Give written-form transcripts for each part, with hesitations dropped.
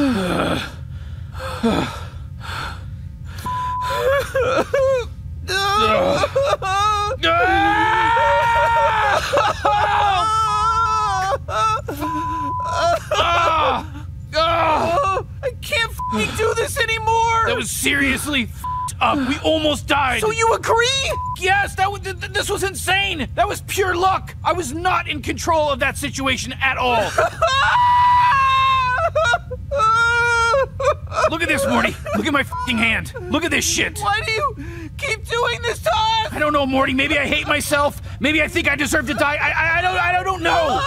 I can't f***ing do this anymore! That was seriously f***ed up. We almost died. So you agree? Yes, this was insane. That was pure luck. I was not in control of that situation at all. Look at this, Morty. Look at my f***ing hand. Look at this shit. Why do you keep doing this to us? I don't know, Morty. Maybe I hate myself. Maybe I think I deserve to die. I don't know.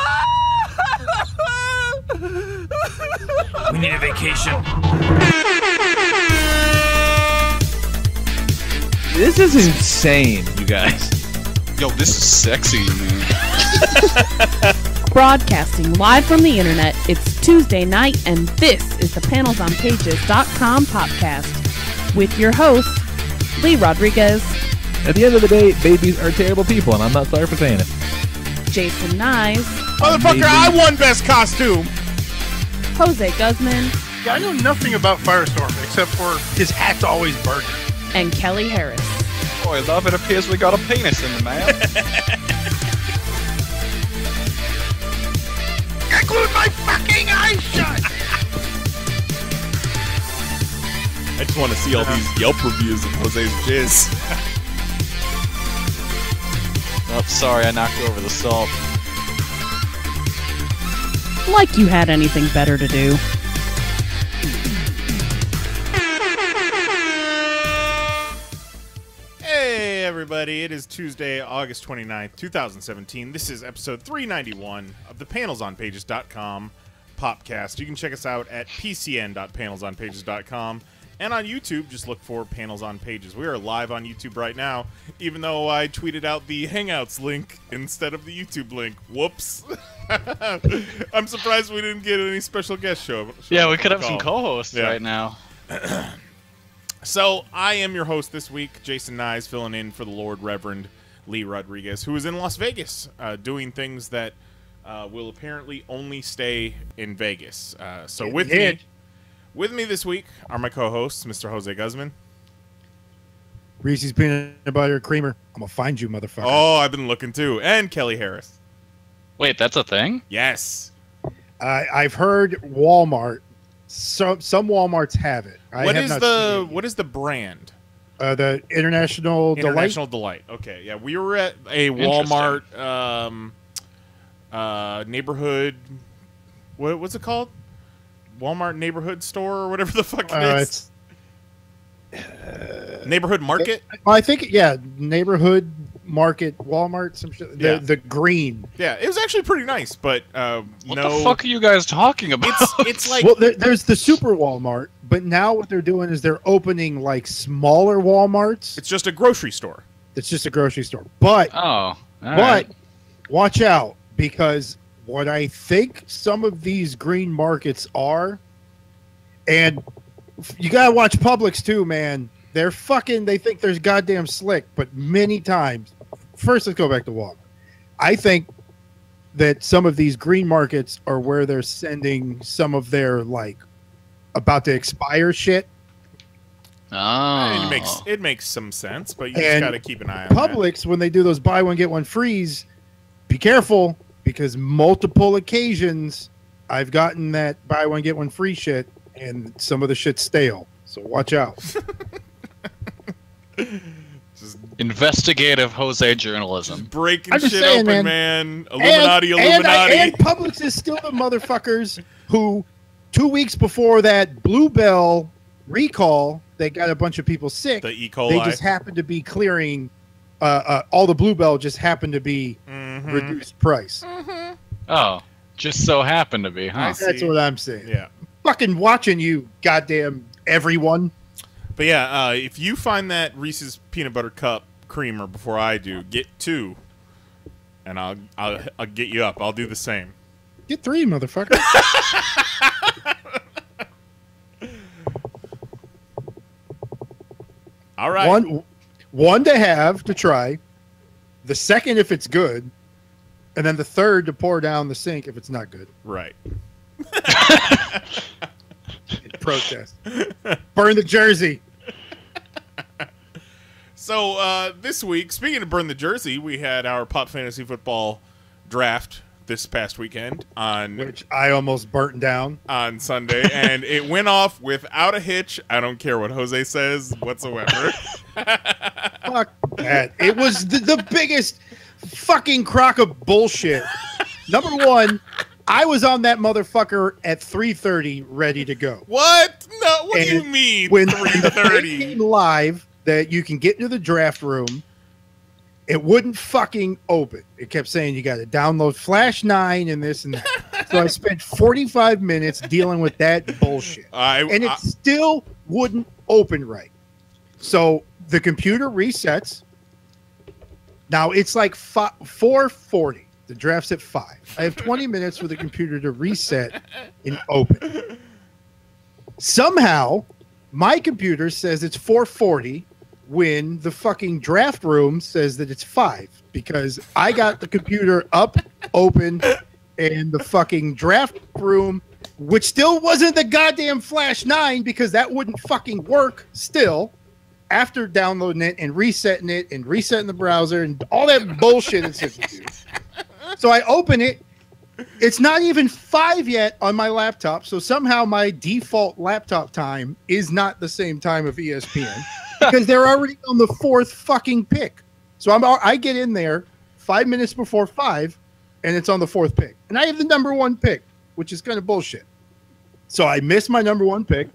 We need a vacation. This is insane, you guys. Yo, this is sexy, man. Broadcasting live from the internet, it's Tuesday night, and this is the PanelsOnPages.com podcast with your host, Lee Rodriguez. At the end of the day, babies are terrible people, and I'm not sorry for saying it. Jason Nyes. Motherfucker, I won best costume. Jose Guzman. Yeah, I know nothing about Firestorm except for his hat's always burning. And Kelly Harris. Boy, love, it appears we got a penis in the mail. I glued my fucking eyes shut! I just want to see all these Yelp reviews of Jose's jizz. Oh, sorry, I knocked over the salt. Like you had anything better to do. Hey everybody, it is Tuesday, August 29th, 2017. This is episode 391 of the PanelsOnPages.com podcast. You can check us out at pcn.panelsonpages.com. And on YouTube, just look for Panels on Pages. We are live on YouTube right now, even though I tweeted out the Hangouts link instead of the YouTube link. Whoops. I'm surprised we didn't get any special guest show. Yeah, we could have some co-hosts right now. So, I am your host this week, Jason Nyes, filling in for the Lord Reverend Lee Rodriguez, who is in Las Vegas, doing things that will apparently only stay in Vegas. So with me this week are my co-hosts, Mr. Jose Guzman. Reese's Peanut Butter Creamer. I'm going to find you, motherfucker. Oh, I've been looking too. And Kelly Harris. Wait, that's a thing? Yes. I've heard Walmart. Some Walmarts have it. What is the brand? The International Delight. International Delight. Okay, yeah. We were at a Walmart neighborhood. What's it called? Walmart neighborhood store or whatever the fuck it is. Neighborhood market? I think, yeah, neighborhood market, Walmart, some shit. The green. Yeah, it was actually pretty nice, but what the fuck are you guys talking about? It's like... Well, there's the Super Walmart, but now what they're doing is they're opening, like, smaller Walmarts. It's just a grocery store. It's just a grocery store. But, watch out, because... what I think some of these green markets are, and you gotta watch Publix too, man. They think there's goddamn slick, but many times, first let's go back to Walmart. I think that some of these green markets are where they're sending some of their, like, about to expire shit. Oh. It makes some sense, but you just gotta keep an eye on Publix, when they do those buy one, get one frees, be careful. Because multiple occasions, I've gotten that buy one, get one free shit, and some of the shit's stale. So watch out. Just investigative Jose journalism. Just breaking shit open, man. Illuminati. And Publix is still the motherfuckers who, 2 weeks before that Bluebell recall, they got a bunch of people sick. The E. coli. They just happened to be clearing... all the Bluebell just happened to be reduced price. Oh, just so happened to be, huh? That's what I'm saying. Yeah. Fucking watching you, goddamn everyone. But yeah, if you find that Reese's Peanut Butter Cup creamer before I do, get 2, and I'll get you up. I'll do the same. Get 3, motherfucker. All right. One to have, to try. The second if it's good. And then the third to pour down the sink if it's not good. Right. protest. Burn the jersey. So this week, speaking of burn the jersey, we had our Pop Fantasy Football draft this past weekend on Which I almost burnt down. on Sunday, and it went off without a hitch. I don't care what Jose says whatsoever. Fuck that. It was the biggest fucking crock of bullshit. Number one, I was on that motherfucker at 3:30 ready to go. What? No, what do you And mean when the thing 3:30? came live that you can get into the draft room, it wouldn't fucking open. It kept saying you got to download Flash 9 and this and that. So I spent 45 minutes dealing with that bullshit. And it still wouldn't open right. So the computer resets. Now it's like 4:40. The draft's at 5. I have 20 minutes for the computer to reset and open. Somehow, my computer says it's 4:40 when the fucking draft room says that it's 5, because I got the computer up, open, and the fucking draft room, which still wasn't the goddamn Flash 9, because that wouldn't fucking work still after downloading it and resetting the browser and all that bullshit it's supposed to do. So I open it. It's not even 5 yet on my laptop, so somehow my default laptop time is not the same time of ESPN because they're already on the 4th fucking pick. So I get in there 5 minutes before 5, and it's on the 4th pick. And I have the number 1 pick, which is kind of bullshit. So I missed my number 1 pick,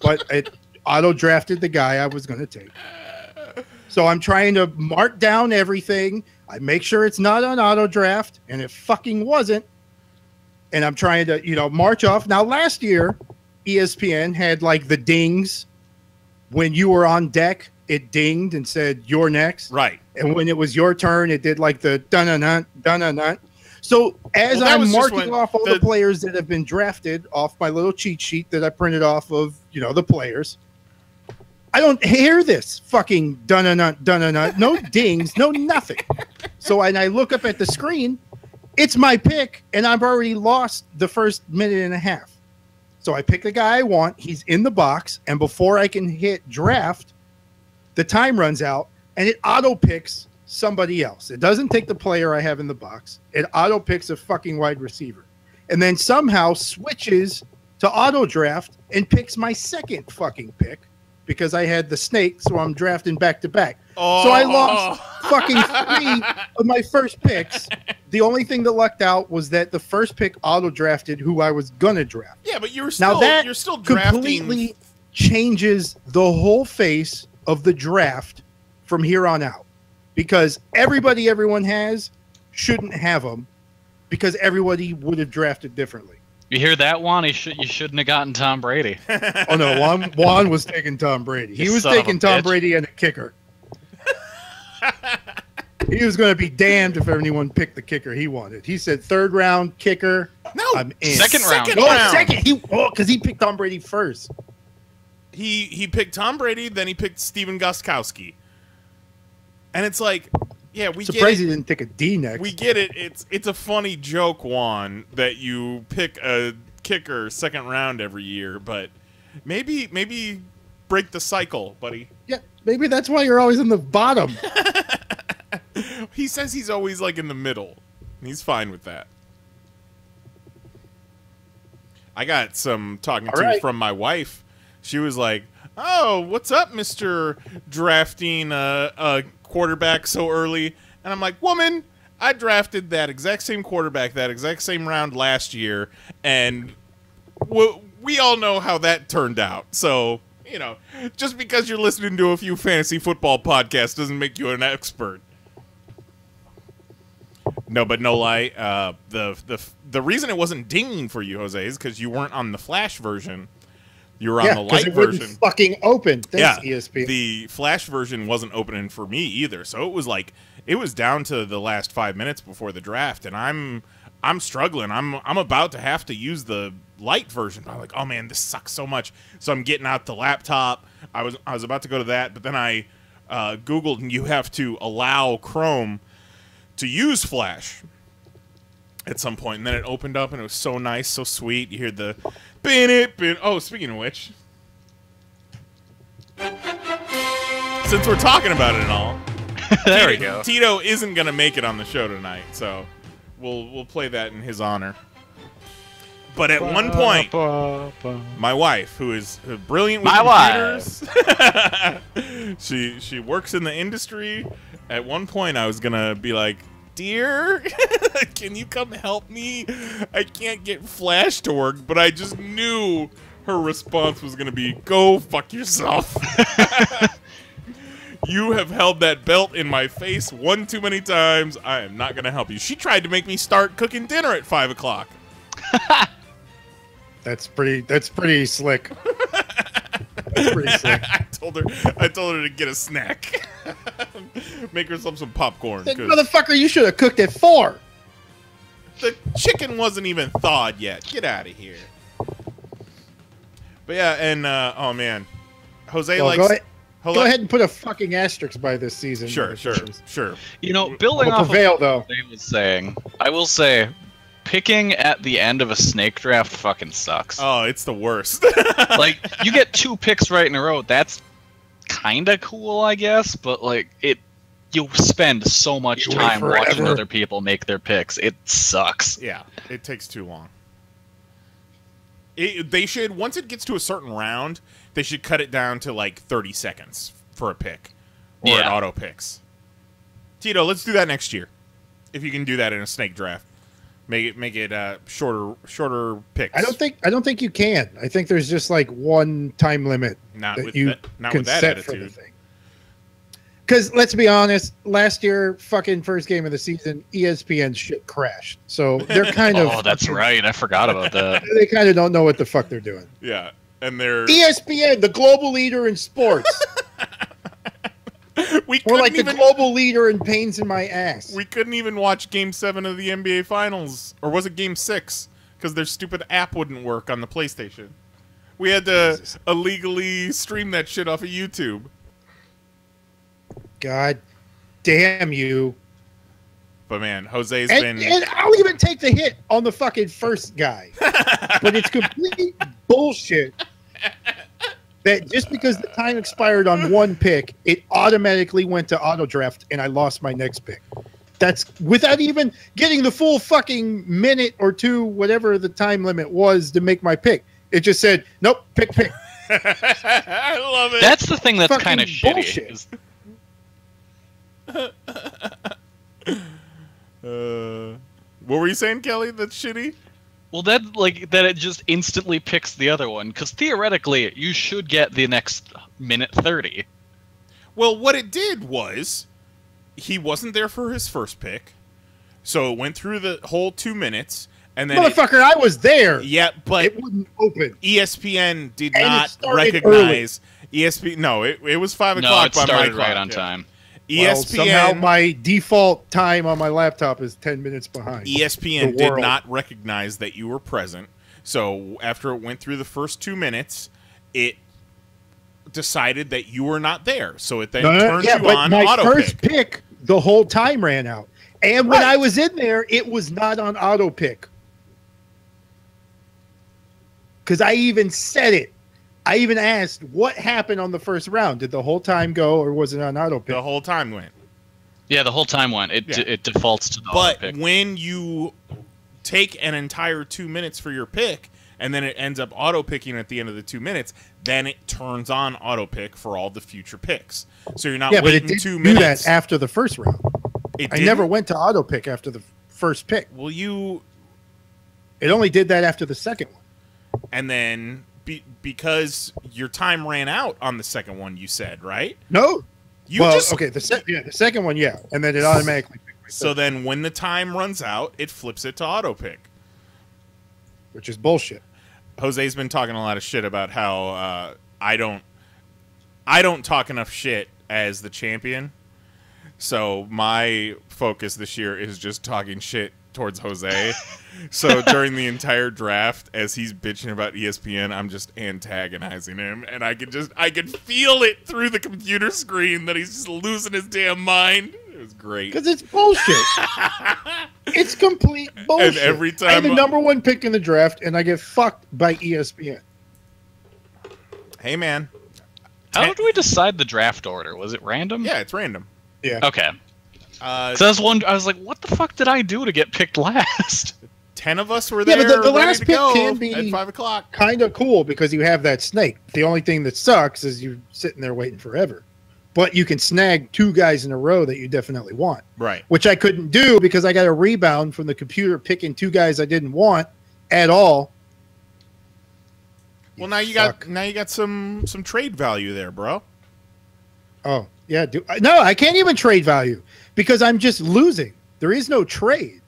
but it auto-drafted the guy I was going to take. So I'm trying to mark down everything. I make sure it's not on auto draft, and it fucking wasn't. And I'm trying to, march off. Now, last year, ESPN had like the dings. When you were on deck, it dinged and said, "You're next." Right. And when it was your turn, it did like the dun-dun-dun, dun-dun-dun. So as I'm marking off all the players that have been drafted off my little cheat sheet that I printed off of, the players, I don't hear this fucking dun-dun-dun, dun-dun-dun, no dings, no nothing. So when I look up at the screen, it's my pick, and I've already lost the first minute and a half. So I pick the guy I want. He's in the box, and before I can hit draft, the time runs out, and it auto-picks somebody else. It doesn't take the player I have in the box. It auto-picks a fucking wide receiver. And then somehow switches to auto-draft and picks my second fucking pick, because I had the snake, so I'm drafting back-to-back. So I lost fucking 3 of my first picks. The only thing that lucked out was that the first pick auto-drafted who I was going to draft. Yeah, but you're Now still that drafting. completely changes the whole face of the draft from here on out. Because everyone has shouldn't have them, because everybody would have drafted differently. You hear that, Juan? You shouldn't have gotten Tom Brady. Oh no, Juan was taking Tom Brady. He was taking Tom Brady and a kicker. He was going to be damned if anyone picked the kicker he wanted. He said 3rd round kicker. No, I'm in. Second round. No, second. Because he picked Tom Brady first. He picked Tom Brady, then he picked Steven Gostkowski. And it's like, yeah, we surprised get he didn't take a D next. We get it. It's a funny joke, Juan, that you pick a kicker 2nd round every year, but maybe break the cycle, buddy. Yeah, maybe that's why you're always in the bottom. He says he's always like in the middle. He's fine with that. I got some talking to from my wife. She was like, "Oh, what's up, Mr. Drafting a quarterback so early?" And I'm like, "Woman, I drafted that exact same quarterback that exact same round last year, and we all know how that turned out. So, just because you're listening to a few fantasy football podcasts doesn't make you an expert." No, but no lie. The reason it wasn't dinging for you, Jose, is because you weren't on the Flash version. You were on the light it version. Wouldn't fucking open. Thanks, ESPN. The Flash version wasn't opening for me either. So it was down to the last 5 minutes before the draft, and I'm struggling. I'm about to have to use the light version. I'm like, oh man, this sucks so much. So I'm getting out the laptop. I was about to go to that, but then I Googled, and you have to allow Chrome to use Flash. at some point, and then it opened up, and it was so nice, so sweet. You hear the bin. Oh, speaking of which, since we're talking about it and all, There we go. Tito isn't gonna make it on the show tonight, so we'll play that in his honor. But at one point, my wife, who is brilliant with computers, she works in the industry. At one point, I was gonna be like, "Dear, can you come help me? I can't get Flash to work." But I just knew her response was gonna be, "Go fuck yourself." You have held that belt in my face one too many times. I am not gonna help you. She tried to make me start cooking dinner at 5 o'clock. That's pretty slick. That's pretty slick. I told her to get a snack. Make herself some popcorn. Then, motherfucker, you should have cooked at 4. The chicken wasn't even thawed yet. Get out of here. But yeah, and oh man, Jose Well, likes. go ahead and put a fucking asterisk by this season. Sure. You know, building We'll off prevail, of what though. Jose was saying, I will say, picking at the end of a snake draft fucking sucks. Oh, it's the worst. Like, you get 2 picks right in a row. That's kind of cool, I guess, but like you spend so much You wait time watching forever. other people make their picks. It sucks. Yeah, it takes too long. They should, once it gets to a certain round, they should cut it down to like 30 seconds for a pick, or an auto picks. Tito, let's do that next year. If you can do that in a snake draft, make it shorter picks. I don't think you can. I think there's just like one time limit Not that with you that- not can with that set for the attitude. thing. Because let's be honest, last year, fucking first game of the season, ESPN shit crashed. So they're kind of. Oh, that's right. I forgot about that. They kind of don't know what the fuck they're doing. Yeah, and they're ESPN, the global leader in sports. we We're couldn't like the even global leader in pains in my ass. we couldn't even watch Game 7 of the NBA Finals, or was it Game 6? Because their stupid app wouldn't work on the PlayStation. We had to illegally stream that shit off of YouTube. God damn you. But man, Jose's And been I'll even take the hit on the fucking first guy. But it's complete bullshit that just because the time expired on one pick, it automatically went to auto draft and I lost my next pick. That's without even getting the full fucking minute or two, whatever the time limit was to make my pick. It just said, nope, pick. I love it. That's the thing that's Fucking kind of shitty. bullshit. is- What were you saying, Kelly? That's shitty? Well, that it just instantly picks the other one, because theoretically you should get the next minute 30. Well, what it did was he wasn't there for his first pick, so it went through the whole 2 minutes, and then Motherfucker, I was there. yeah, but It wouldn't open. ESPN did And it not started recognize ESPN. No, it was 5 No, o'clock it by my started clock. right on yeah. time. Well, ESPN somehow my default time on my laptop is 10 minutes behind. ESPN The did world. not recognize that you were present. So after it went through the first 2 minutes, it decided that you were not there. So it then turned you but on my auto first pick, the whole time ran out. And when I was in there, it was not on auto pick. Because I even said it. I even asked, what happened on the first round? Did the whole time go, or was it on auto pick? The whole time went. Yeah, the whole time went. It Yeah. it defaults to the auto But pick. when you take an entire 2 minutes for your pick, and then it ends up auto picking at the end of the 2 minutes, then it turns on auto pick for all the future picks. So you're not Yeah, but it waiting didn't 2 do minutes. that after the first round. It I didn't? never went to auto pick after the first pick. Well, you It only did that after the second one. and then because your time ran out on the second one, you said, right? No. You well, just okay, the second one, yeah. And then it automatically picked my so second, then when the time runs out, it flips it to auto pick. which is bullshit. Jose's been talking a lot of shit about how I don't talk enough shit as the champion. So my focus this year is just talking shit towards Jose. So during the entire draft, as he's bitching about ESPN, I'm just antagonizing him, and I could feel it through the computer screen that he's just losing his damn mind. was great. Because it's bullshit. It's complete bullshit. And every time I'm the #1 pick in the draft, and I get fucked by ESPN. Hey, man. How did we decide the draft order? Was it random? Yeah, it's random. Yeah. Okay. So I was like, what the fuck did I do to get picked last? 10 of us were Yeah, there. but the ready last to pick go can be at 5 o'clock. kind of cool because you have that snake. The only thing that sucks is you're sitting there waiting forever. But you can snag 2 guys in a row that you definitely want. Right. Which I couldn't do because I got a rebound from the computer picking 2 guys I didn't want at all. Well, now you got some trade value there, bro. Oh, yeah. No, I can't even trade value because I'm just losing. There is no trade.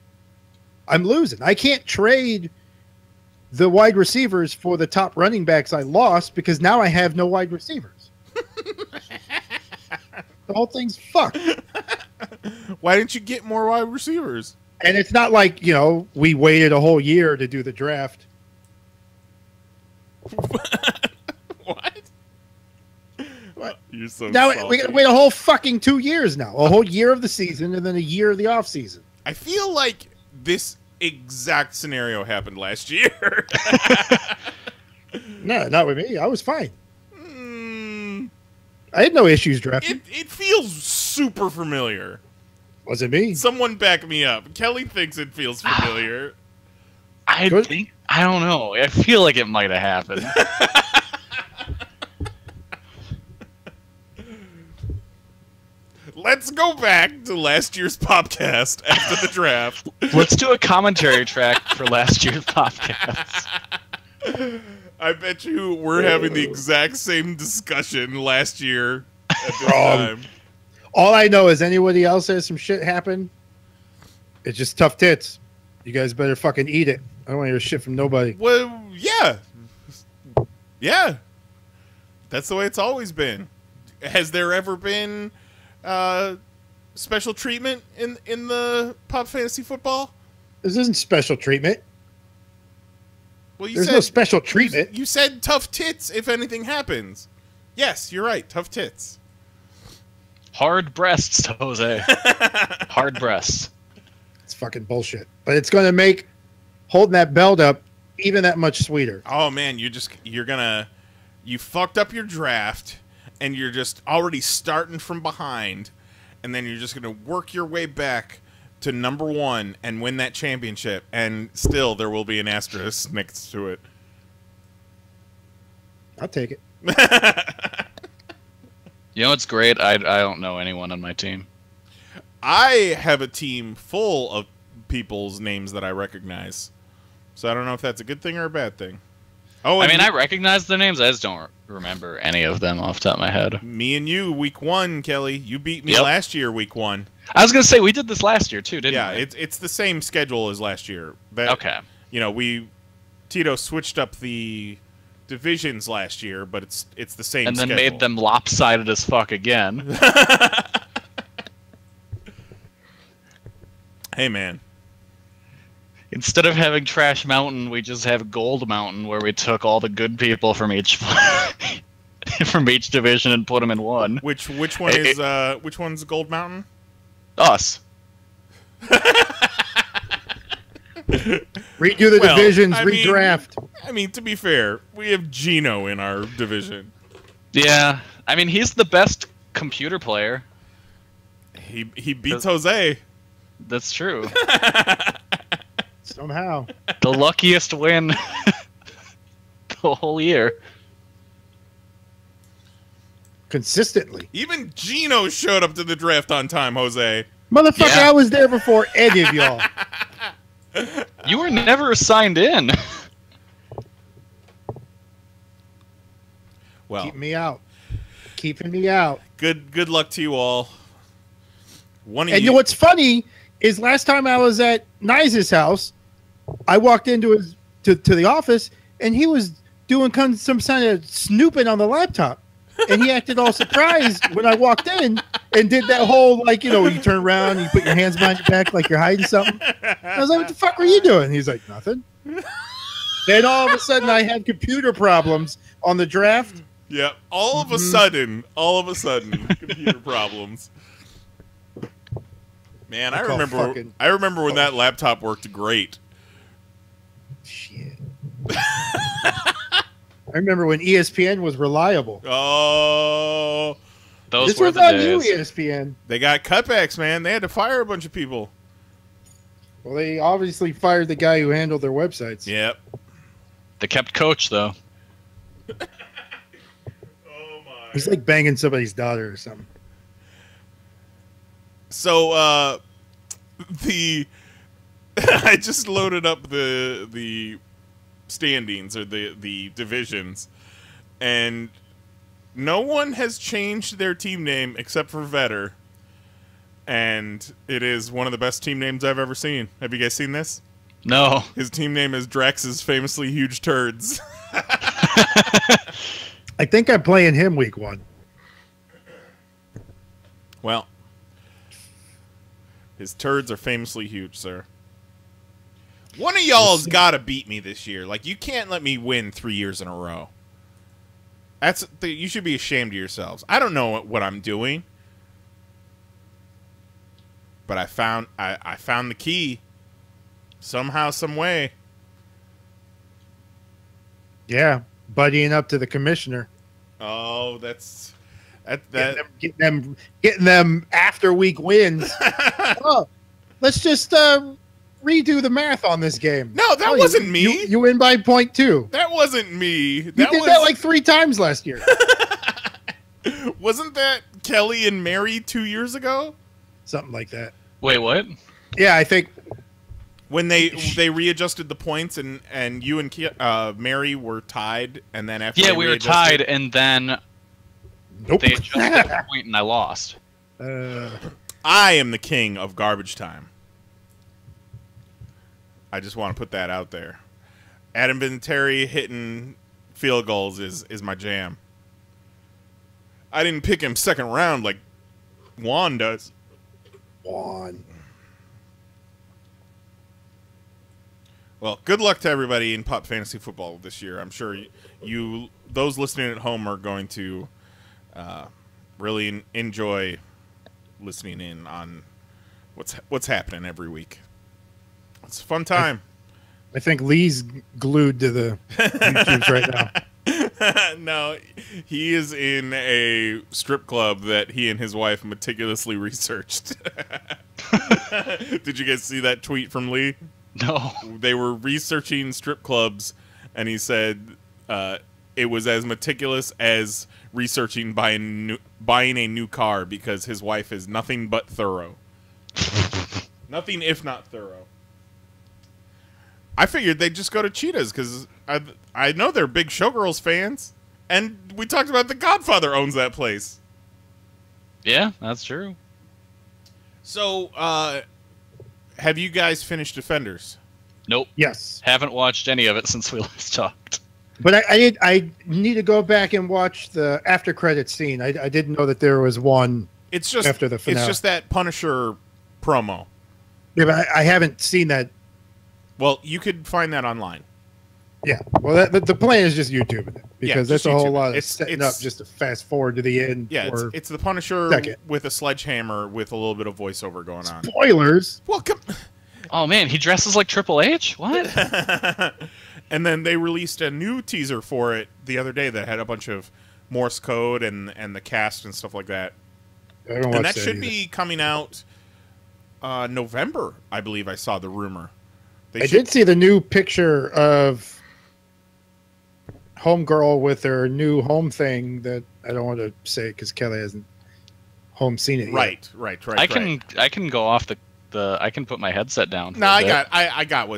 I'm losing. I can't trade the wide receivers for the top running backs I lost because now I have no wide receivers. The whole thing's fucked. Why didn't you get more wide receivers? And it's not like, we waited a whole year to do the draft. What? You're so Now salty. we got to wait a whole fucking 2 years now. A whole year of the season and then a year of the off season. I feel like this exact scenario happened last year. No, not with me. I was fine. I had no issues drafting. It feels super familiar. Was it me? Someone back me up. Kelly thinks it feels familiar. I don't know. I feel like it might have happened. Let's go back to last year's podcast after the draft. Let's do a commentary track for last year's podcast. I bet you we're having the exact same discussion last year at this time. All I know is anybody else has some shit happen. It's just tough tits. You guys better fucking eat it. I don't want to hear shit from nobody. Well, yeah. Yeah. That's the way it's always been. Has there ever been special treatment in the Pop Fantasy Football? This isn't special treatment. Well, There's no special treatment. You said tough tits if anything happens. Yes, you're right. Tough tits. Hard breasts, Jose. Hard breasts. It's fucking bullshit. But it's going to make holding that belt up even that much sweeter. Oh, man, you fucked up your draft, and you're just already starting from behind, and then you're just going to work your way back to #1 and win that championship, and still there will be an asterisk next to it. I'll take it. You know what's great? I don't know anyone on my team. I have a team full of people's names that I recognize, so I don't know if that's a good thing or a bad thing. Oh, I mean, I recognize the names. I just don't remember any of them off the top of my head. Me and you, week 1, Kelly. You beat me last year, week 1. I was going to say, we did this last year, too, didn't we? Yeah, it's the same schedule as last year. Okay. Tito switched up the divisions last year, but it's the same and then schedule. made them lopsided as fuck again. Hey, man. Instead of having Trash Mountain, we just have Gold Mountain, where we took all the good people from each from each division and put them in one. Which one is which one's Gold Mountain? Us. Redo the divisions, redraft. I mean, to be fair, we have Gino in our division. Yeah, I mean, he's the best computer player. He beats Jose. That's true. Somehow. The luckiest win the whole year. Consistently. Even Gino showed up to the draft on time, Jose. Motherfucker, Yeah. I was there before any of y'all. You were never signed in. Well, Keep me out. Keeping me out. good luck to you all. And you know what's funny is last time I was at Nice's house, I walked into to the office and he was doing some kind of snooping on the laptop. And he acted all surprised when I walked in and did that whole, you turn around and you put your hands behind your back like you're hiding something. I was like, what the fuck were you doing? He's like, nothing. Then all of a sudden I had computer problems on the draft. Yeah, all of a sudden, computer problems. Man, I I call remember. fucking- I remember when that laptop worked great. Shit. I remember when ESPN was reliable. Oh, Those This were was the on you, days. ESPN. they got cutbacks, man. They had to fire a bunch of people. Well, they obviously fired the guy who handled their websites. Yep. They kept Coach though. Oh my. He's like banging somebody's daughter or something. So the I just loaded up the standings or the divisions, and no one has changed their team name except for Vetter, and it is one of the best team names I've ever seen. Have you guys seen this? No. His team name is Drax's Famously Huge Turds. I think I'm playing him week 1. Well, his turds are famously huge, sir. One of y'all's got to beat me this year. Like, you can't let me win 3 years in a row. You should be ashamed of yourselves. I don't know what I'm doing, but I found the key somehow, some way. Yeah, buddying up to the commissioner. Oh, that's that. Getting them after week wins. Oh, let's just redo the math on this game. No, that wasn't me. You win by 0.2. That wasn't me. You did that like 3 times last year. Wasn't that Kelly and Mary 2 years ago? Something like that. Wait, what? Yeah, I think When they readjusted the points and you and Mary were tied, and then after Yeah, they we were readjusted- tied, and then nope. they adjusted the point, and I lost. I am the king of garbage time. I just want to put that out there. Adam Vinatieri hitting field goals is my jam. I didn't pick him second round like Juan does. Juan. Well, good luck to everybody in Pop Fantasy Football this year. I'm sure you those listening at home are going to really enjoy listening in on what's happening every week. It's a fun time. I think Lee's glued to the YouTubes right now. No, he is in a strip club that he and his wife meticulously researched. Did you guys see that tweet from Lee? No. They were researching strip clubs, and he said it was as meticulous as researching buying a new car because his wife is nothing but thorough. Nothing if not thorough. I figured they'd just go to Cheetah's because I know they're big Showgirls fans, and we talked about The Godfather owns that place. Yeah, that's true. So, have you guys finished Defenders? Nope. Yes. Haven't watched any of it since we last talked. But I need to go back and watch the after credit scene. I didn't know that there was one It's just after the finale. It's just that Punisher promo. Yeah, but I haven't seen that. Well, you could find that online. Yeah. Well, the plan is just YouTube it because just that's a whole YouTube it. lot of It's- setting it's- up just to fast forward to the end. Yeah, for it's the Punisher second. with a sledgehammer with a little bit of voiceover going on. spoilers. Well, come. Oh man, he dresses like Triple H? What? And then they released a new teaser for it the other day that had a bunch of Morse code and the cast and stuff like that. I haven't And watched that should either. be coming out November, I believe. I saw the rumor. I did see the new picture of Homegirl with her new home thing that I don't want to say because Kelly hasn't home seen it yet. Right. I can go off the I can put my headset down. for No, a I bit. got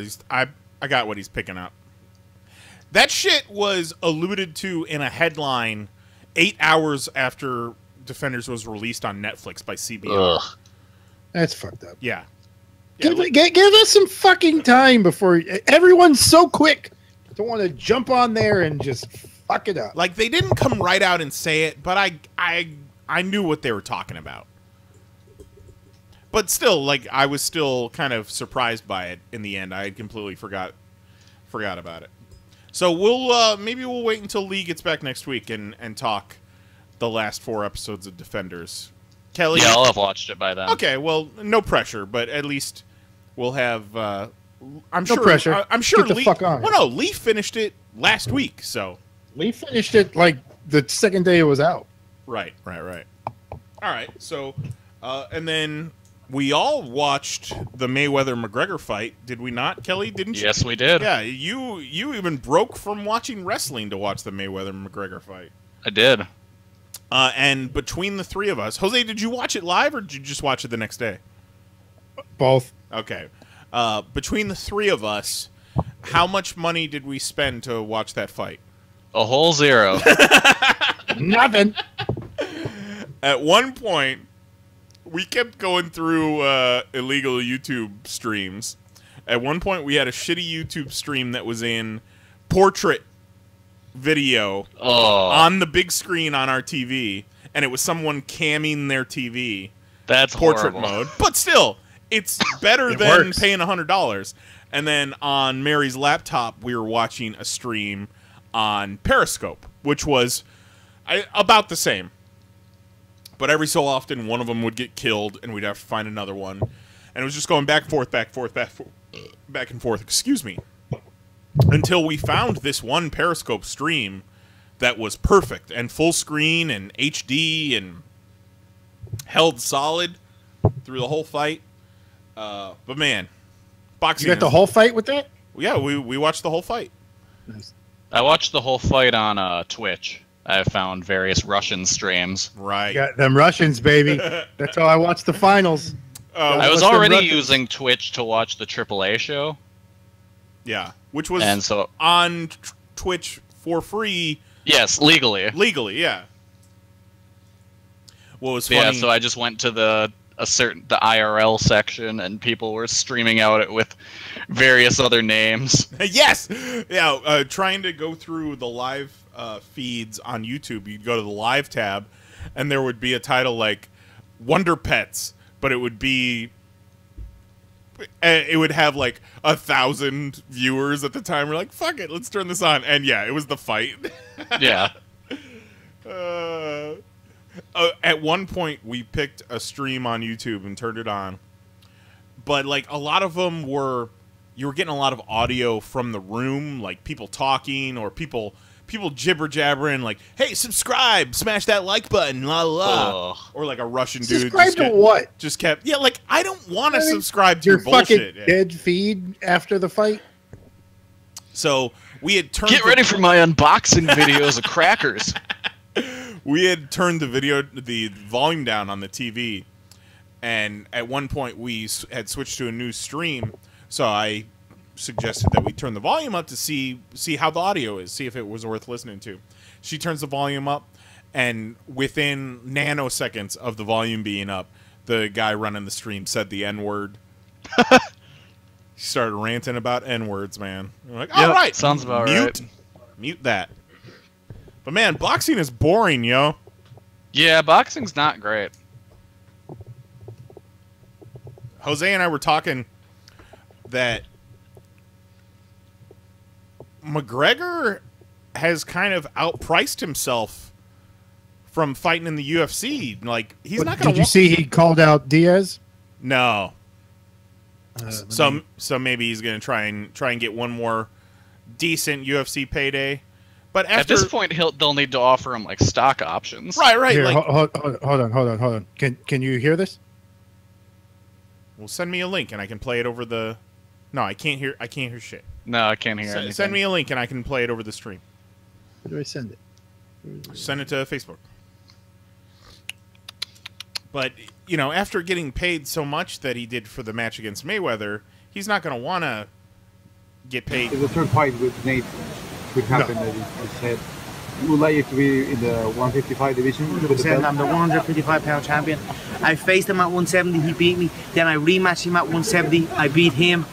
what he's picking up. That shit was alluded to in a headline 8 hours after Defenders was released on Netflix by CBR. Ugh. That's fucked up. Yeah. Give us some fucking time before everyone's so quick. Don't want to jump on there and just fuck it up. Like, they didn't come right out and say it, but I knew what they were talking about. But still, like, I was still kind of surprised by it in the end. I had completely forgot about it. So we'll maybe we'll wait until Lee gets back next week and talk the last 4 episodes of Defenders. Kelly? Yeah, I'll have watched it by then. Okay, well, no pressure, but at least we'll have. I'm No sure. pressure. I'm sure. Get the Lee, fuck on. Well, no, Lee finished it last week, so. We finished it like the second day it was out. Right. All right, so, and then we all watched the Mayweather-McGregor fight, did we not, Kelly? Didn't you? Yes, we did. Yeah, you even broke from watching wrestling to watch the Mayweather-McGregor fight. I did. And between the three of us, Jose, did you watch it live or did you just watch it the next day? Both. Okay. Between the three of us, how much money did we spend to watch that fight? A whole zero. Nothing. At one point, we kept going through illegal YouTube streams. At one point, we had a shitty YouTube stream that was in portrait video on the big screen on our TV, and it was someone camming their TV. That's portrait horrible. mode. But still, it's better It than works. paying $100. And then on Mary's laptop, we were watching a stream on Periscope, which was about the same. But every so often, one of them would get killed, and we'd have to find another one. And it was just going back and forth, back and forth, excuse me, until we found this one Periscope stream that was perfect and full screen and HD and held solid through the whole fight. But man, boxing. You got the whole fight with that? Yeah, we watched the whole fight. I watched the whole fight on Twitch. I found various Russian streams. Right. Got them Russians, baby. That's how I watched the finals. I was What's the already Russians? using Twitch to watch the AAA show. Yeah, which was And so, on Twitch for free. yes, legally. Legally, yeah. What was funny? Yeah, so I just went to the IRL section, and people were streaming out it with various other names. Yes! Yeah, trying to go through the live feeds on YouTube, you'd go to the live tab, and there would be a title like Wonder Pets, but it would be... It would have like 1,000 viewers at the time. We're like, fuck it, let's turn this on. And yeah, it was the fight. Yeah. At one point, we picked a stream on YouTube and turned it on. But, like, a lot of them were... You were getting a lot of audio from the room, like people talking or people jibber-jabbering, like, hey, subscribe, smash that like button, la la. Or, like, a Russian dude Subscribe to what? just kept... Yeah, like, I don't want to subscribe to Your your bullshit. fucking dead feed after the fight? So, we had turned... Get ready for my unboxing videos of crackers. We had turned the volume down on the TV, and at one point we had switched to a new stream, so I suggested that we turn the volume up to see how the audio is, see if it was worth listening to. She turns the volume up, and within nanoseconds of the volume being up, the guy running the stream said the N-word. He started ranting about N-words, man. We're like, all right, sounds about right. Mute that. But man, boxing is boring, yo. Yeah, boxing's not great. Jose and I were talking that McGregor has kind of outpriced himself from fighting in the UFC. Like, he's not going to... Did you see he called out Diaz? No. So maybe he's going to try and get one more decent UFC payday. But after... At this point, they'll need to offer him like stock options. Right. Here, Like, hold on. Can you hear this? well, send me a link and I can play it over the... No, I can't hear shit. No, I can't hear anything. Send me a link and I can play it over the stream. Where do I send it? Send it to Facebook. But, you know, after getting paid so much that he did for the match against Mayweather, he's not going to want to get paid. The third fight with Nate could happen. That he said, would like you to be in the 155 division. 100%. I'm the 155-pound champion. I faced him at 170. He beat me. Then I rematched him at 170. I beat him.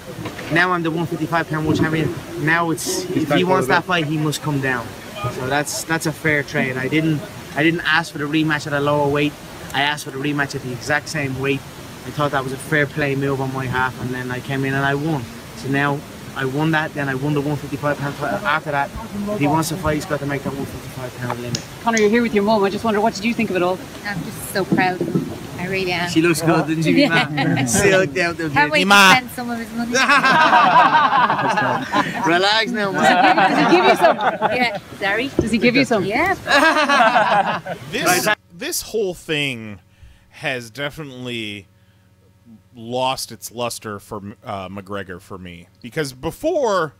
Now I'm the 155-pound world champion. Now it's if he wants that fight, he must come down. So that's a fair trade. I didn't ask for the rematch at a lower weight. I asked for the rematch at the exact same weight. I thought that was a fair play move on my half, and then I came in and I won. So now I won that, then I won the 155-pound title. After that, if he wants to fight, he's got to make that 155-pound limit. Connor, you're here with your mum. I just wonder, what did you think of it all? I'm just so proud of him. I really am. She looks good, doesn't she, Yeah. Ma? Silked out the Can't wait to Ma. spend some of his money. Relax now, Ma. Does he give you some? Yeah. Sorry? Does he give you some? Yeah. This whole thing has definitely lost its luster for McGregor for me, because before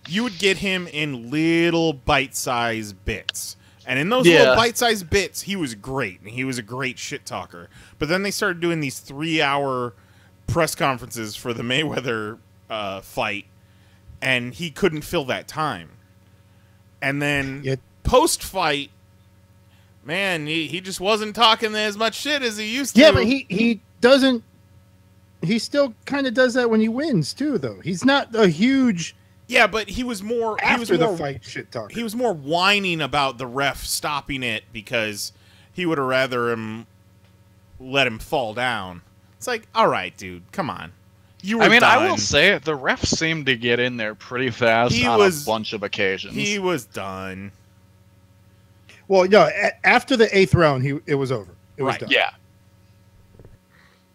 you would get him in little bite-sized bits, and in those little bite-sized bits he was great, and he was a great shit talker. But then they started doing these 3-hour press conferences for the Mayweather fight, and he couldn't fill that time. And then post-fight, man, he just wasn't talking as much shit as he used to. Yeah, but he doesn't. He still kind of does that when he wins too, though. He's not a huge. Yeah, but he was more after the fight shit talking. He was more whining about the ref stopping it because he would have rather him let him fall down. It's like, all right, dude, come on. I mean, I will say the ref seemed to get in there pretty fast on a bunch of occasions. He was done. Well, no, after the 8th round, it was over. It was done. Yeah.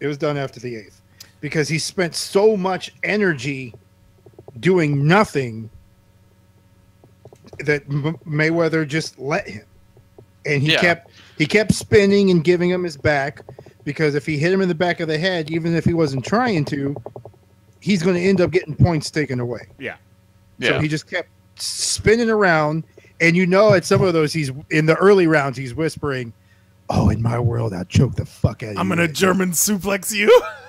It was done after the 8th. Because he spent so much energy doing nothing that Mayweather just let him. And he kept spinning and giving him his back, because if he hit him in the back of the head, even if he wasn't trying to, he's going to end up getting points taken away. Yeah. So he just kept spinning around, and at some of those, he's in the early rounds, he's whispering, "Oh, in my world, I'll choke the fuck out of you. I'm going to German suplex you."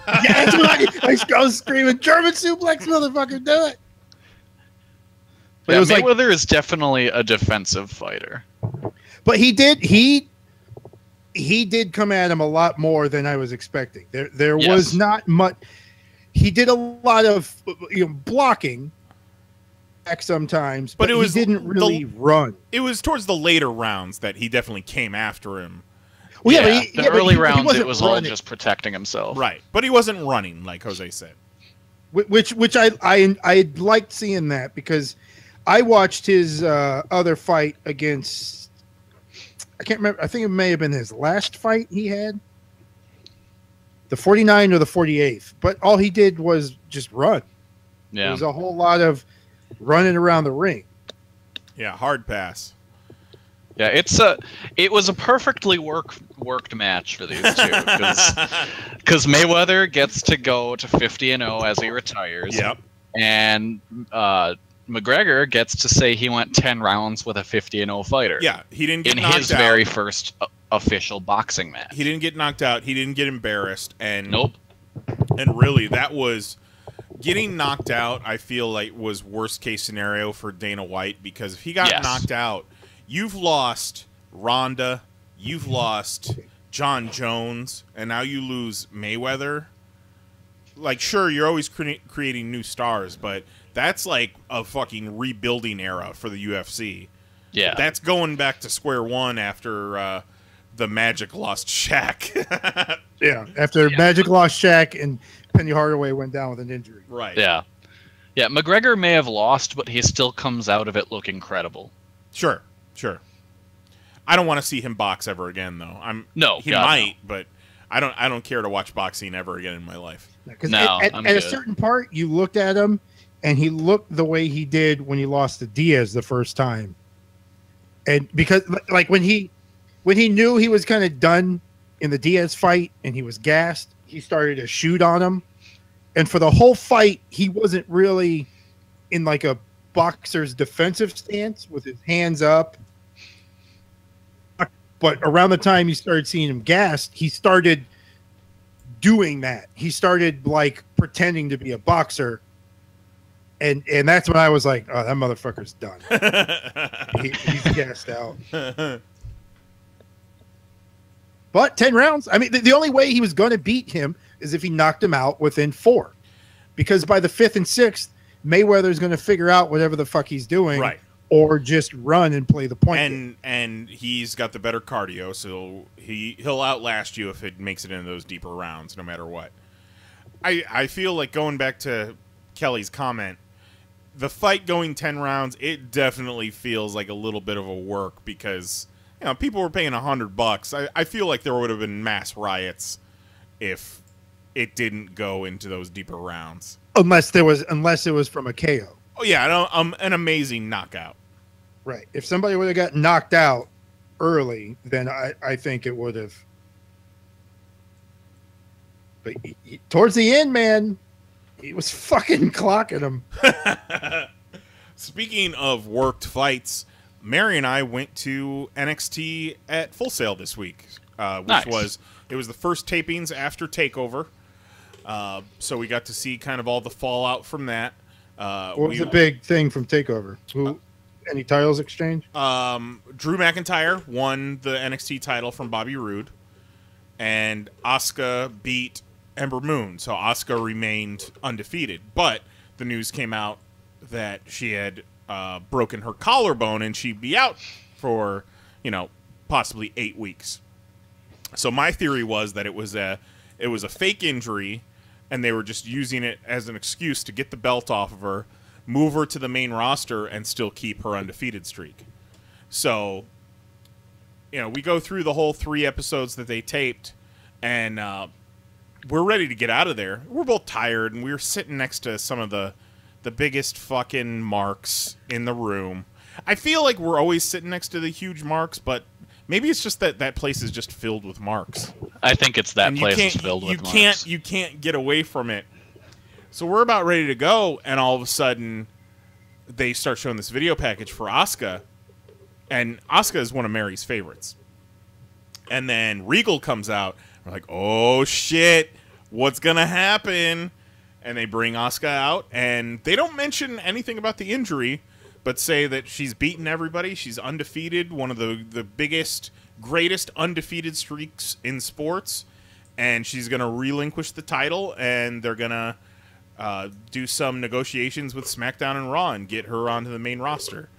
Yeah, that's what I was screaming, "German suplex, motherfucker, do it." But it was Mayweather is definitely a defensive fighter. But he did come at him a lot more than I was expecting. There was not much. He did a lot of blocking back sometimes, but he didn't really run. It was towards the later rounds that he definitely came after him. Well, the early rounds, it was all just protecting himself. Right, but he wasn't running, like Jose said. Which I liked seeing that, because I watched his other fight against, I can't remember, I think it may have been his last fight he had, the 49 or the 48th, but all he did was just run. Yeah. There was a whole lot of running around the ring. Yeah, hard pass. Yeah, it was a perfectly worked match for these two, because Mayweather gets to go to 50-0 as he retires. Yep. And McGregor gets to say he went 10 rounds with a 50-0 fighter. Yeah, he didn't get in knocked his out. very first official boxing match. He didn't get knocked out. He didn't get embarrassed. And nope. And really, that was getting knocked out. I feel like was worst case scenario for Dana White, because if he got knocked out, you've lost Ronda, you've lost John Jones, and now you lose Mayweather. Like, sure, you're always creating new stars, but that's like a fucking rebuilding era for the UFC. Yeah. That's going back to square one after the Magic lost Shaq. Yeah, after Magic lost Shaq and Penny Hardaway went down with an injury. Right. Yeah. Yeah, McGregor may have lost, but he still comes out of it looking credible. Sure. I don't want to see him box ever again, though. He might, but I don't care to watch boxing ever again in my life. Because at a certain part, you looked at him, and he looked the way he did when he lost to Diaz the first time. And because, like, when he knew he was kind of done in the Diaz fight and he was gassed, he started to shoot on him. And for the whole fight, he wasn't really in like a boxer's defensive stance with his hands up. But around the time you started seeing him gassed, he started doing that. He started like pretending to be a boxer. And that's when I was like, oh, that motherfucker's done. He's gassed out. But 10 rounds, I mean, the only way he was going to beat him is if he knocked him out within 4. Because by the 5th and 6th, Mayweather's going to figure out whatever the fuck he's doing. Right. Or just run and play the point. And he's got the better cardio, so he'll outlast you if it makes it into those deeper rounds, no matter what. I feel like, going back to Kelly's comment, the fight going 10 rounds, it definitely feels like a little bit of a work, because people were paying $100. I feel like there would have been mass riots if it didn't go into those deeper rounds. Unless it was from a KO. Oh yeah, an amazing knockout. Right. If somebody would have got knocked out early, then I think it would have. But towards the end, man, he was fucking clocking him. Speaking of worked fights, Mary and I went to NXT at Full Sail this week, which was the first tapings after TakeOver. So we got to see kind of all the fallout from that. What was the big thing from TakeOver? Any titles exchange? Drew McIntyre won the NXT title from Bobby Roode, and Asuka beat Ember Moon. So Asuka remained undefeated, but the news came out that she had broken her collarbone and she'd be out for, possibly 8 weeks. So my theory was that it was a fake injury, and they were just using it as an excuse to get the belt off of her, move her to the main roster, and still keep her undefeated streak. So, we go through the whole 3 episodes that they taped, and we're ready to get out of there. We're both tired, and we were sitting next to some of the biggest fucking marks in the room. I feel like we're always sitting next to the huge marks, but maybe it's just that place is just filled with marks. I think it's that place is filled with marks. You can't get away from it. So we're about ready to go, and all of a sudden, they start showing this video package for Asuka, and Asuka is one of Mary's favorites. And then Regal comes out. We're like, oh shit, what's gonna happen? And they bring Asuka out, and they don't mention anything about the injury, but say that she's beaten everybody. She's undefeated, one of the biggest, greatest undefeated streaks in sports, and she's going to relinquish the title, and they're going to do some negotiations with SmackDown and Raw and get her onto the main roster.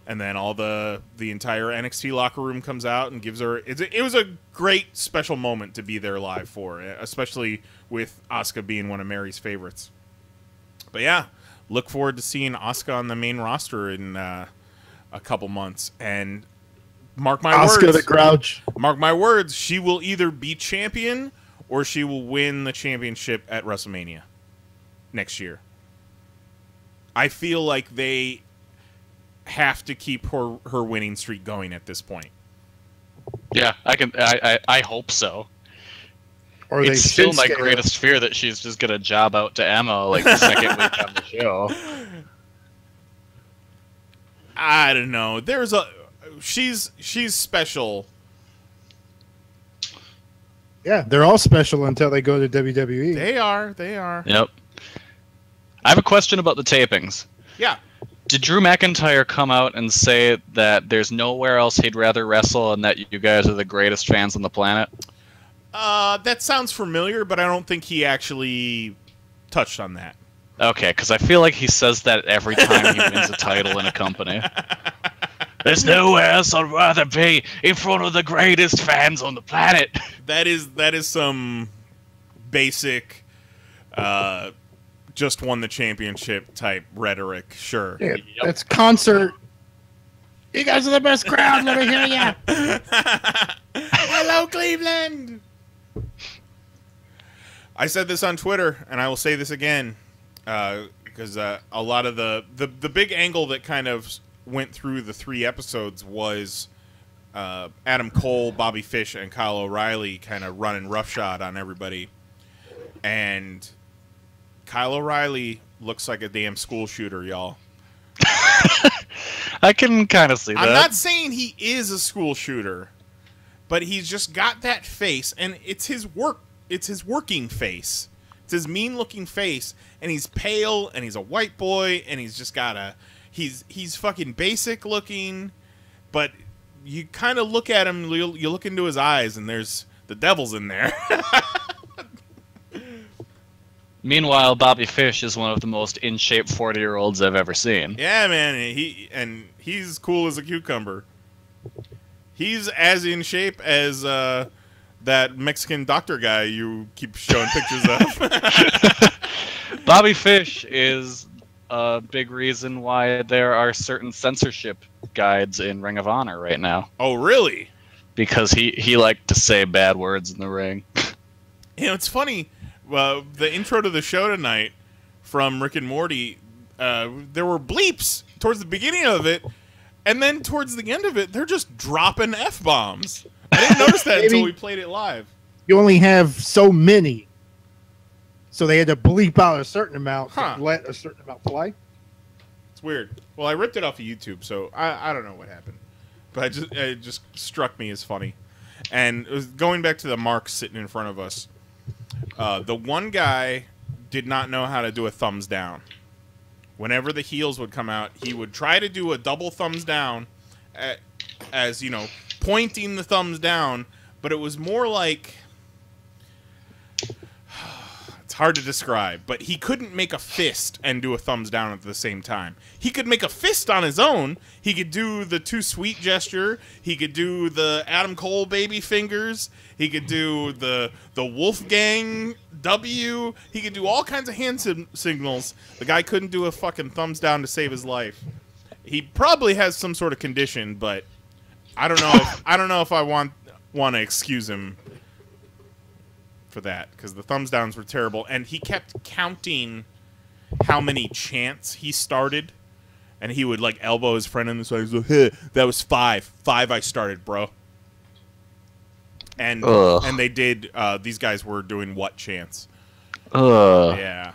And then all the entire NXT locker room comes out and gives her... It was a great special moment to be there live for, especially with Asuka being one of Mary's favorites. But yeah, look forward to seeing Asuka on the main roster in a couple months. And mark my words... Asuka the Grouch. Mark my words, she will either be champion or she will win the championship at WrestleMania next year. I feel like they have to keep her winning streak going at this point. Yeah, I hope so. Or it's still my greatest fear that she's just gonna job out to Emma like the second week on the show. I don't know. She's special. Yeah, they're all special until they go to WWE. They are. Yep. I have a question about the tapings. Yeah. Did Drew McIntyre come out and say that there's nowhere else he'd rather wrestle and that you guys are the greatest fans on the planet? That sounds familiar, but I don't think he actually touched on that. Okay, because I feel like he says that every time he wins a title in a company. There's nowhere else I'd rather be in front of the greatest fans on the planet. That is some basic, just won the championship type rhetoric. Sure. Yeah, that's concert. You guys are the best crowd. Let me hear ya. Hello, Cleveland. I said this on Twitter, and I will say this again, because a lot of the big angle that kind of went through the 3 episodes was Adam Cole, Bobby Fish, and Kyle O'Reilly kind of running roughshod on everybody. And Kyle O'Reilly looks like a damn school shooter, y'all. I can kind of see that. I'm not saying he is a school shooter, but he's just got that face, and it's his working face. It's his mean-looking face, and he's pale, and he's a white boy, and he's just got he's fucking basic looking, but you kind of look at him, you look into his eyes, and there's the devil's in there. Meanwhile, Bobby Fish is one of the most in-shape 40-year-olds I've ever seen. Yeah, man, he's cool as a cucumber. He's as in shape as that Mexican doctor guy you keep showing pictures of. Bobby Fish is a big reason why there are certain censorship guides in Ring of Honor right now. Oh, really? Because he liked to say bad words in the ring. It's funny. The intro to the show tonight from Rick and Morty, there were bleeps towards the beginning of it, and then towards the end of it, they're just dropping F-bombs. I didn't notice that until we played it live. You only have so many, so they had to bleep out a certain amount to let a certain amount play. It's weird. Well, I ripped it off of YouTube, so I don't know what happened, but it just struck me as funny. And it was going back to the marks sitting in front of us. The one guy did not know how to do a thumbs down. Whenever the heels would come out, he would try to do a double thumbs down, as you know, pointing the thumbs down, but it was more like, it's hard to describe, but he couldn't make a fist and do a thumbs down at the same time. He could make a fist on his own. He could do the too sweet gesture. He could do the Adam Cole baby fingers. He could do the Wolfgang W. He could do all kinds of hand signals. The guy couldn't do a fucking thumbs down to save his life. He probably has some sort of condition, but I don't know if I want to excuse him for that, because the thumbs downs were terrible, and he kept counting how many chants he started, and he would like elbow his friend in the side. He's like, hey, that was 5 I started, bro. And they did. These guys were doing what chants? Yeah,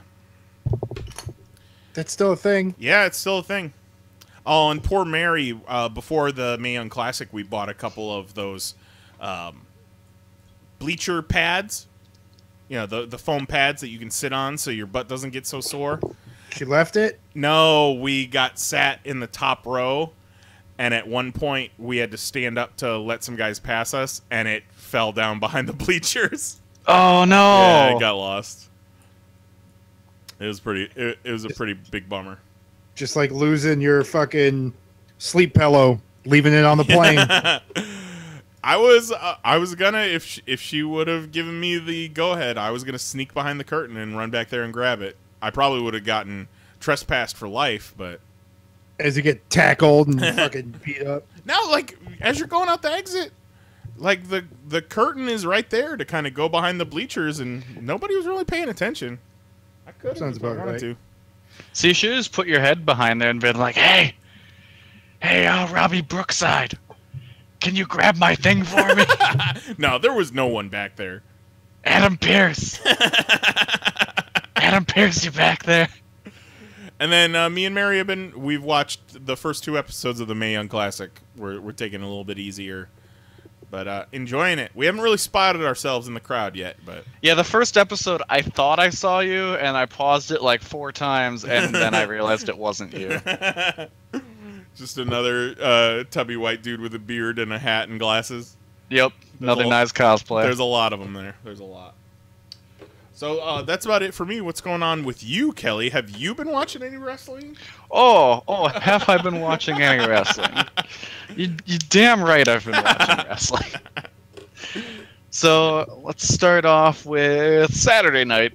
that's still a thing. Yeah, it's still a thing. Oh, and poor Mary. Before the Mae Young Classic, we bought a couple of those bleacher pads. You know, the foam pads that you can sit on so your butt doesn't get so sore. She left it? No, we got sat in the top row, and at one point we had to stand up to let some guys pass us, and it fell down behind the bleachers. Oh no! Yeah, it got lost. It was pretty. It was a pretty big bummer. Just like losing your fucking sleep pillow, leaving it on the plane. I was gonna, if she would have given me the go ahead, I was gonna sneak behind the curtain and run back there and grab it. I probably would have gotten trespassed for life, but as you get tackled and fucking beat up. Now, like as you're going out the exit, like the curtain is right there to kind of go behind the bleachers, and nobody was really paying attention. I could. Sounds about right. To. So you should just put your head behind there and been like, hey, Robbie Brookside. Can you grab my thing for me? No, there was no one back there. Adam Pearce. Adam Pearce, you back there? And then me and Mary we've watched the first 2 episodes of the Mae Young Classic. We're taking it a little bit easier, but enjoying it. We haven't really spotted ourselves in the crowd yet, but yeah, the first episode I thought I saw you, and I paused it like 4 times, and then I realized it wasn't you. Just another tubby white dude with a beard and a hat and glasses. Yep, another nice cosplay. There's a lot of them there. There's a lot. So that's about it for me. What's going on with you, Kelly? Have you been watching any wrestling? Oh, have I been watching any wrestling? You damn right I've been watching wrestling. So let's start off with Saturday night.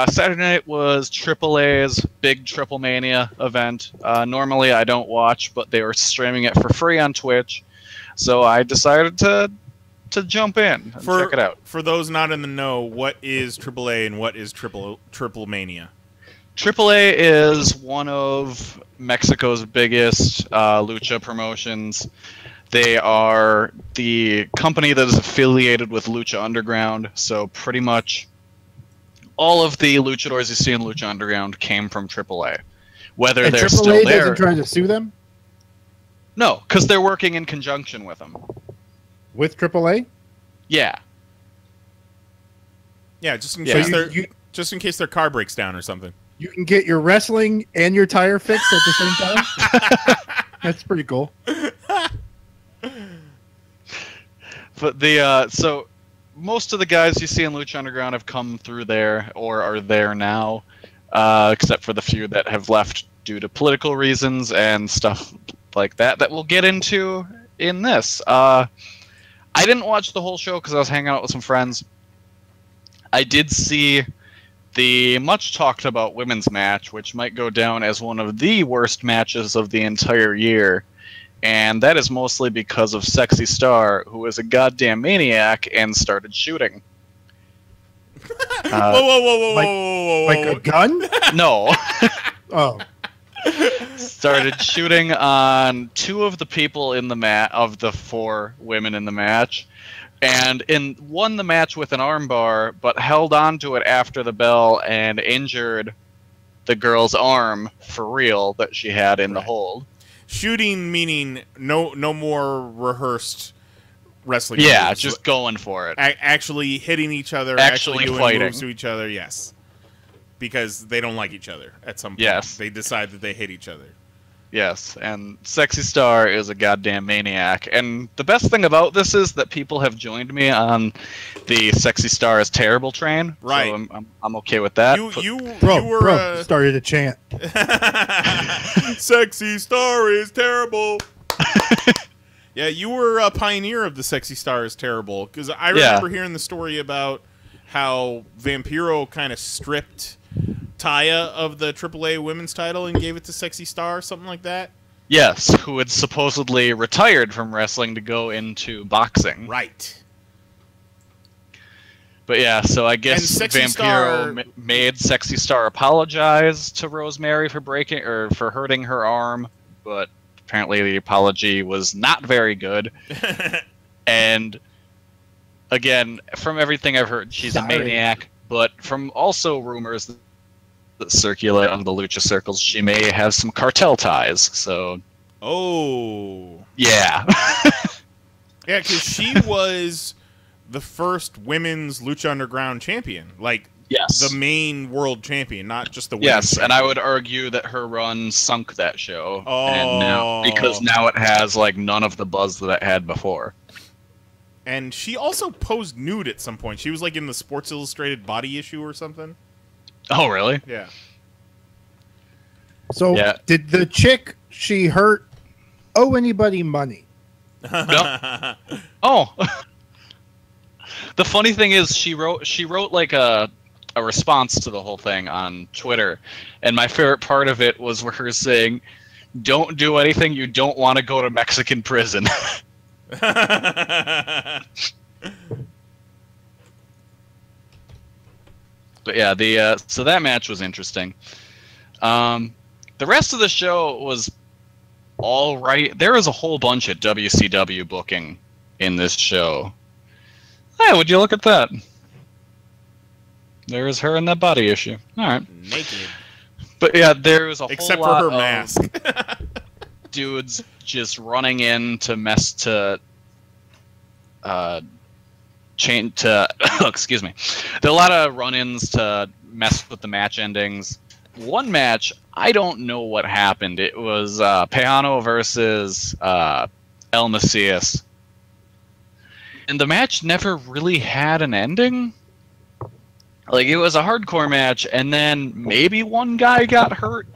Saturday night was AAA's big Triple Mania event. Normally I don't watch, but they were streaming it for free on Twitch, so I decided to jump in and check it out. For those not in the know, what is AAA and what is Triple Mania? AAA is one of Mexico's biggest lucha promotions. They are the company that is affiliated with Lucha Underground, so pretty much all of the luchadors you see in Lucha Underground came from AAA. Whether they're still there... AAA doesn't try to sue them? No, because they're working in conjunction with them. With AAA? Yeah. Yeah, just in case their car breaks down or something. You can get your wrestling and your tire fixed at the same time? That's pretty cool. But so most of the guys you see in Lucha Underground have come through there or are there now, except for the few that have left due to political reasons and stuff like that we'll get into in this. I didn't watch the whole show because I was hanging out with some friends. I did see the much talked about women's match, which might go down as one of the worst matches of the entire year. And that is mostly because of Sexy Star, who is a goddamn maniac and started shooting. Whoa. Like a gun? No. Oh. Started shooting on 2 of the people in the of the 4 women in the match, and won the match with an armbar, but held on to it after the bell and injured the girl's arm for real that she had in the hold. Shooting meaning no more rehearsed wrestling. Yeah, moves. just going for it. Actually hitting each other, actually doing fighting moves to each other. Yes, because they don't like each other at some point. Yes, they decide that they hate each other. Yes, and Sexy Star is a goddamn maniac. And the best thing about this is that people have joined me on the Sexy Star is terrible train. Right. So I'm okay with that. You were started a chant. Sexy Star is terrible. Yeah, you were a pioneer of the Sexy Star is terrible, because I remember hearing the story about how Vampiro kind of stripped Taya of the AAA women's title and gave it to Sexy Star, something like that. Yes, who had supposedly retired from wrestling to go into boxing. Right. But yeah, so I guess Vampiro made Sexy Star apologize to Rosemary for for hurting her arm, but apparently the apology was not very good. And again, from everything I've heard, she's a maniac, but from also rumors that circulate on the lucha circles, she may have some cartel ties. So, yeah, yeah, because she was the first women's Lucha Underground champion, like the main world champion, not just the women's champion. And I would argue that her run sunk that show, and because now it has like none of the buzz that it had before. And she also posed nude at some point. She was like in the Sports Illustrated body issue or something. Oh, really? Yeah. So, did the chick she hurt owe anybody money? No. Oh. The funny thing is, she wrote like a response to the whole thing on Twitter, and my favorite part of it was her saying, "Don't do anything you don't want to go to Mexican prison." But yeah, so that match was interesting. The rest of the show was all right. There was a whole bunch of WCW booking in this show. Hey, would you look at that? There is her in that body issue. All right. Naked. But yeah, there was a except whole lot for her of mask. Dudes just running in to mess to excuse me. There are a lot of run-ins to mess with the match endings. One match, I don't know what happened. It was Pejano versus El Macias. And the match never really had an ending. Like, it was a hardcore match, and then maybe one guy got hurt.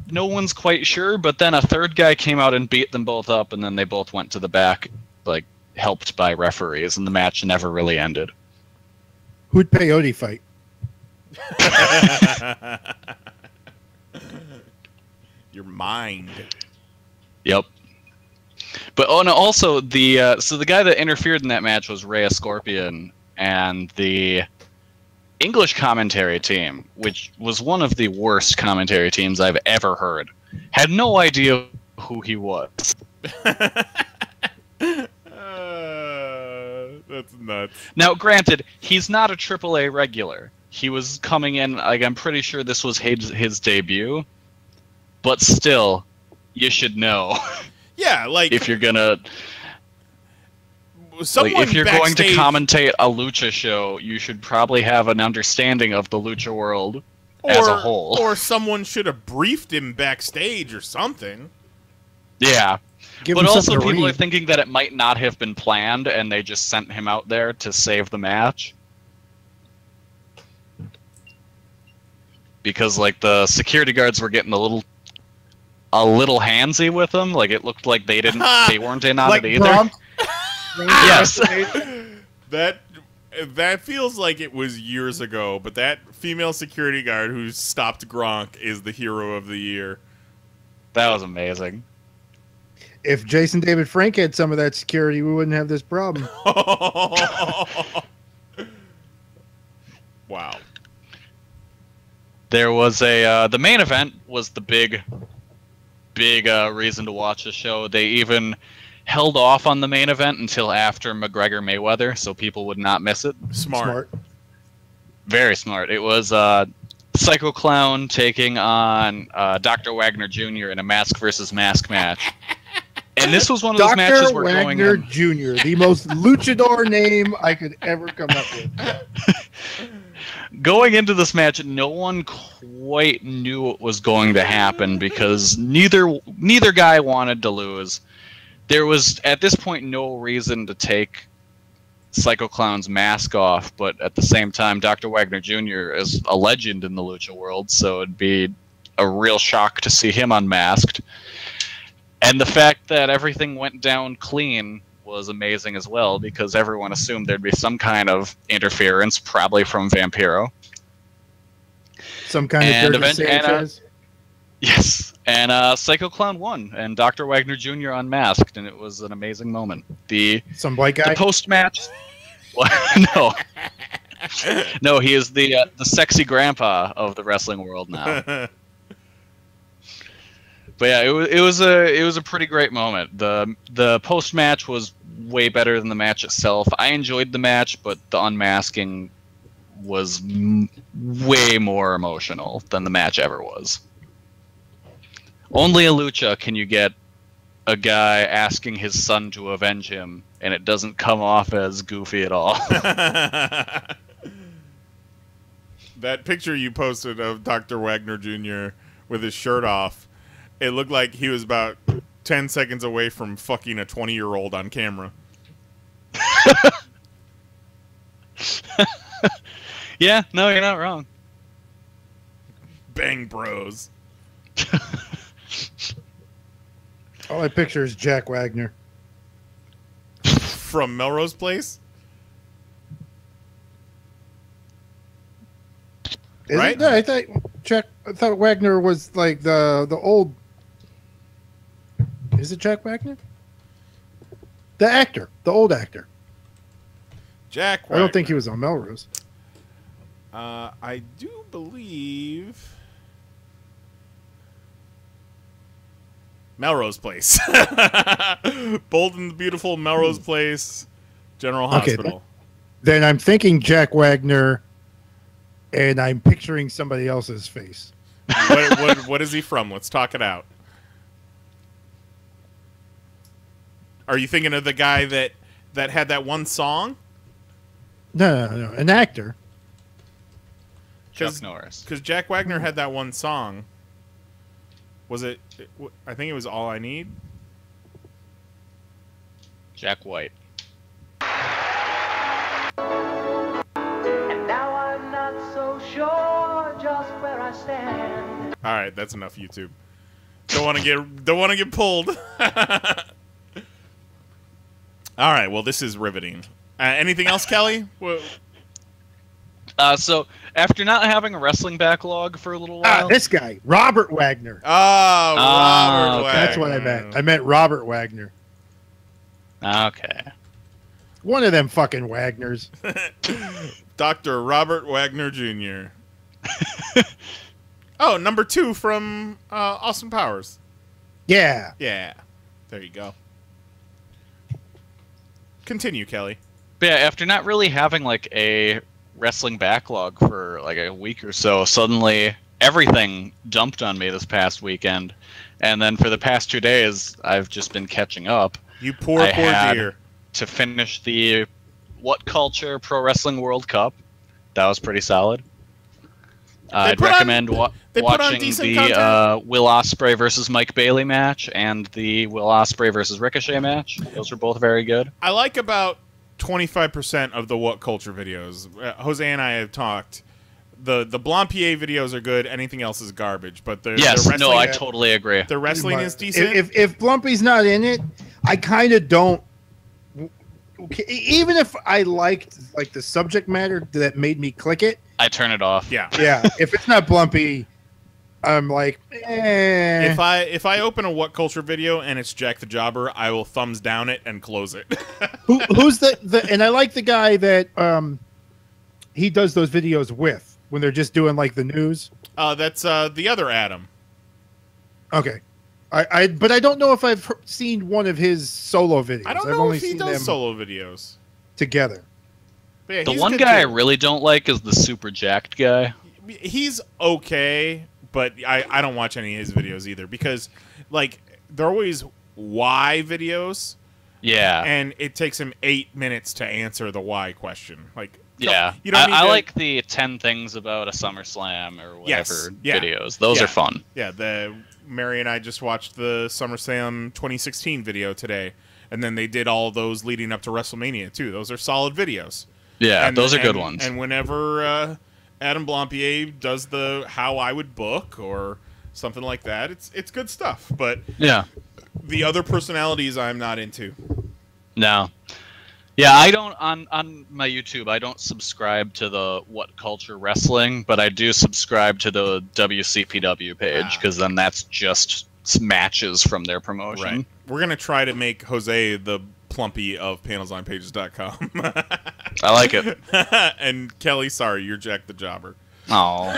No one's quite sure, but then a third guy came out and beat them both up, and then they both went to the back, like, helped by referees, and the match never really ended. Who'd Peyote fight? Your mind. Yep. But oh no, also so the guy that interfered in that match was Rhea Scorpion, and the English commentary team, which was one of the worst commentary teams I've ever heard, had no idea who he was. That's nuts. Now, granted, he's not a AAA regular. He was coming in, like, I'm pretty sure this was his debut, but still, you should know. Yeah, like, if you're gonna, if you're going to commentate a lucha show, you should probably have an understanding of the lucha world as a whole. Or someone should have briefed him backstage or something. Yeah. But also people are thinking that it might not have been planned and they just sent him out there to save the match. Because, like, the security guards were getting a little handsy with him. Like, it looked like they weren't in on like it either. Yes. That feels like it was years ago, but that female security guard who stopped Gronk is the hero of the year. That was amazing. If Jason David Frank had some of that security, we wouldn't have this problem. Wow. There was the main event was the big reason to watch the show. They even held off on the main event until after McGregor Mayweather, so people would not miss it. Smart. Very smart. It was Psycho Clown taking on Dr. Wagner Jr. in a mask versus mask match. And this was one of those matches where Wagner Jr., the most luchador name I could ever come up with. Going into this match, no one quite knew what was going to happen because neither guy wanted to lose. There was, at this point, no reason to take Psycho Clown's mask off, but at the same time, Dr. Wagner Jr. is a legend in the lucha world, so it'd be a real shock to see him unmasked. And the fact that everything went down clean was amazing as well, because everyone assumed there'd be some kind of interference, probably from Vampiro. Some kind of Dirty Sanchez? Yes, and Psycho Clown won, and Dr. Wagner Jr. unmasked, and it was an amazing moment. Some white guy? The post-match... No. No, he is the sexy grandpa of the wrestling world now. But yeah, it was a pretty great moment. The post match was way better than the match itself. I enjoyed the match, but the unmasking was way more emotional than the match ever was. Only a lucha can you get a guy asking his son to avenge him, and it doesn't come off as goofy at all. That picture you posted of Dr. Wagner Jr. with his shirt off, it looked like he was about 10 seconds away from fucking a 20-year-old on camera. Yeah, no, you're not wrong. Bang bros. All I picture is Jack Wagner. From Melrose Place? Right? No, I thought Wagner was like the old. Is it Jack Wagner? The actor, the old actor. Jack Wagner. I don't think he was on Melrose. I do believe Melrose Place. Bold and the Beautiful Melrose Place General Hospital. Then I'm thinking Jack Wagner, and I'm picturing somebody else's face. What is he from? Let's talk it out. Are you thinking of the guy that had that one song? No, an actor. Chuck Norris. Because Jack Wagner had that one song. Was it? I think it was All I Need. Jack White. And now I'm not so sure just where I stand. All right, that's enough YouTube. Don't want to get pulled. All right, well, this is riveting. Anything else, Kelly? So after not having a wrestling backlog for a little while, this guy, Robert Wagner. Oh, Robert Wagner. That's what I meant. I meant Robert Wagner. Okay. One of them fucking Wagners. Dr. Robert Wagner Jr. Oh, number 2 from Austin Powers. Yeah. Yeah. There you go. Continue, Kelly. But yeah, after not really having like a wrestling backlog for like a week or so, suddenly everything dumped on me this past weekend. And then for the past 2 days, I've just been catching up. You poor dear. To finish the What Culture Pro Wrestling World Cup. That was pretty solid. I'd recommend watching the Will Ospreay versus Mike Bailey match and the Will Ospreay versus Ricochet match. Those were both very good. I like about 25% of the What Culture videos. Jose and I have talked. The Blampier videos are good. Anything else is garbage. But the wrestling, I totally agree. The wrestling is decent. If Blumpy's not in it, I kind of don't. Even if I liked like the subject matter that made me click it, I turn it off. Yeah. If it's not Blumpy, I'm like, eh. If I open a What Culture video and it's Jack the Jobber, I will thumbs down it and close it. Who's the and I like the guy that he does those videos with when they're just doing like the news? That's the other Adam. Okay. But I don't know if I've seen one of his solo videos. I don't I've know only if he seen does them solo videos together. Yeah, The he's one good guy I too. really don't like is the super jacked guy. He's okay, but I don't watch any of his videos either because, like, they're always why videos. Yeah. And it takes him 8 minutes to answer the why question. Like, Yeah. you don't need I to- like the 10 things about a SummerSlam or whatever Yeah. videos. Those Yeah. are fun. Yeah, Mary and I just watched the SummerSlam 2016 video today, and then they did all those leading up to WrestleMania too. Those are solid videos. Yeah, And- those are good and- ones. And whenever Adam Blampier does the how I would book or something like that, it's good stuff. But Yeah. the other personalities I'm not into. No. Yeah, I don't on my YouTube. I don't subscribe to the What Culture Wrestling, but I do subscribe to the WCPW page because then that's just matches from their promotion. Right. We're gonna try to make Jose the Plumpy of PanelsOnPages.com. I like it. And Kelly, sorry, you're Jack the Jobber. Oh.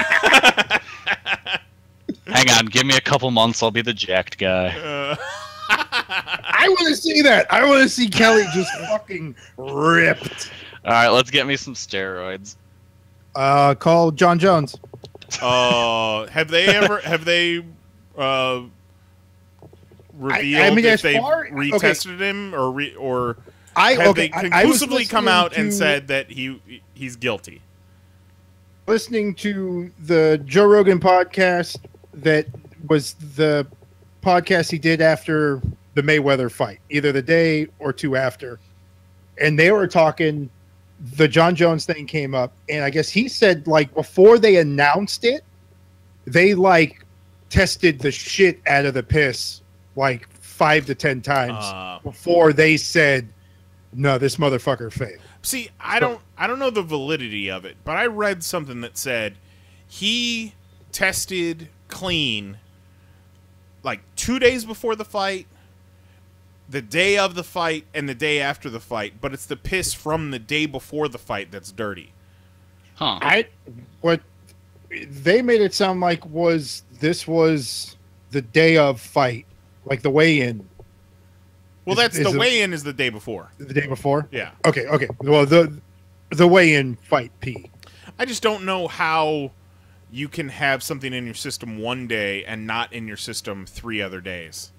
Hang on, give me a couple months. I'll be the jacked guy. I want to see that. I want to see Kelly just fucking ripped. All right, let's get me some steroids. Call John Jones. Have they revealed I mean, if as they far- retested him or I have they I was conclusively come out and listening to- said that he's guilty? Listening to the Joe Rogan podcast that was the podcast he did after the Mayweather fight, either the day or two after. And they were talking, the John Jones thing came up, and I guess he said, like, before they announced it, they, like, tested the shit out of the piss, like, 5 to 10 times before they said, no, this motherfucker failed. See, I don't know the validity of it, but I read something that said he tested clean like 2 days before the fight, the day of the fight, and the day after the fight, but it's the piss from the day before the fight that's dirty. Huh. What they made it sound like was the day of fight, like the weigh-in. Well, the weigh-in is the day before. The day before? Yeah. Okay. Well, the weigh-in fight P. I just don't know how you can have something in your system one day and not in your system 3 other days.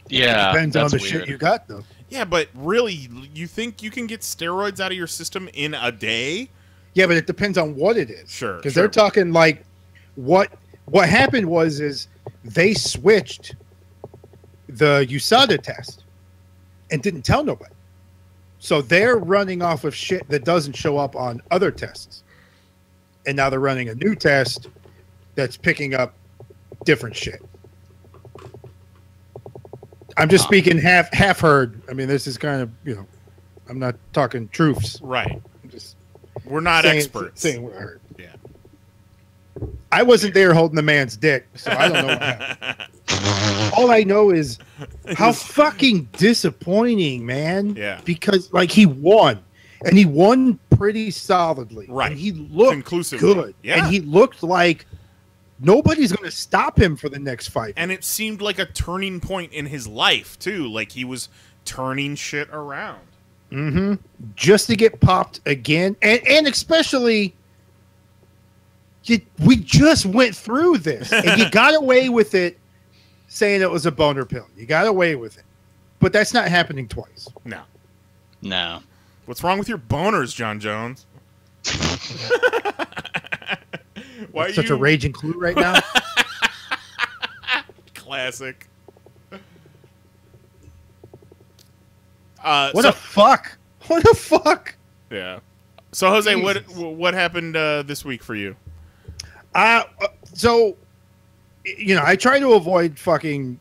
Yeah, Depends on that's the weird. shit you got, though. Yeah, but really, you think you can get steroids out of your system in a day? Yeah, but it depends on what it is. Sure. Because they're talking like what happened is they switched the USADA test and didn't tell nobody. So they're running off of shit that doesn't show up on other tests. And now they're running a new test that's picking up different shit. I'm just speaking half heard. I mean, this is kind of, I'm not talking truths. Right. I'm just We're not experts. saying what I heard. Yeah. I wasn't there holding the man's dick, so I don't know what happened. All I know is how fucking disappointing, man. Yeah. Because, like, he won. And he won pretty solidly. Right. And he looked Conclusively. good. Yeah. And he looked like nobody's going to stop him for the next fight. And it seemed like a turning point in his life, too. Like he was turning shit around. Mm-hmm. Just to get popped again. And especially, we just went through this. And you got away with it saying it was a boner pill. You got away with it. But that's not happening twice. No. No. What's wrong with your boners, John Jones? Why Such a raging clue right now. Classic. What a fuck! What a fuck! Yeah. So Jose, Jesus. what happened this week for you? So, I try to avoid fucking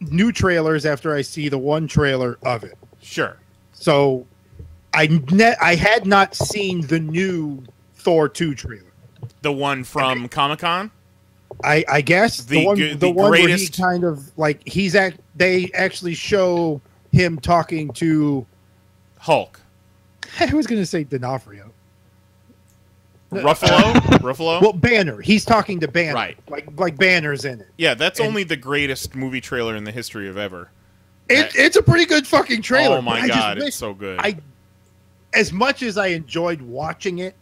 new trailers after I see the one trailer of it. Sure. So, I had not seen the new Thor 2 trailer. The one from Comic-Con? I guess the one where he greatest kind of like they actually show him talking to Hulk. I was going to say D'Onofrio. Ruffalo. Well, Banner. He's talking to Banner. Right. Like Banner's in it. Yeah, that's only the greatest movie trailer in the history of ever. It's a pretty good fucking trailer. Oh my god, it's so good. As much as I enjoyed watching it,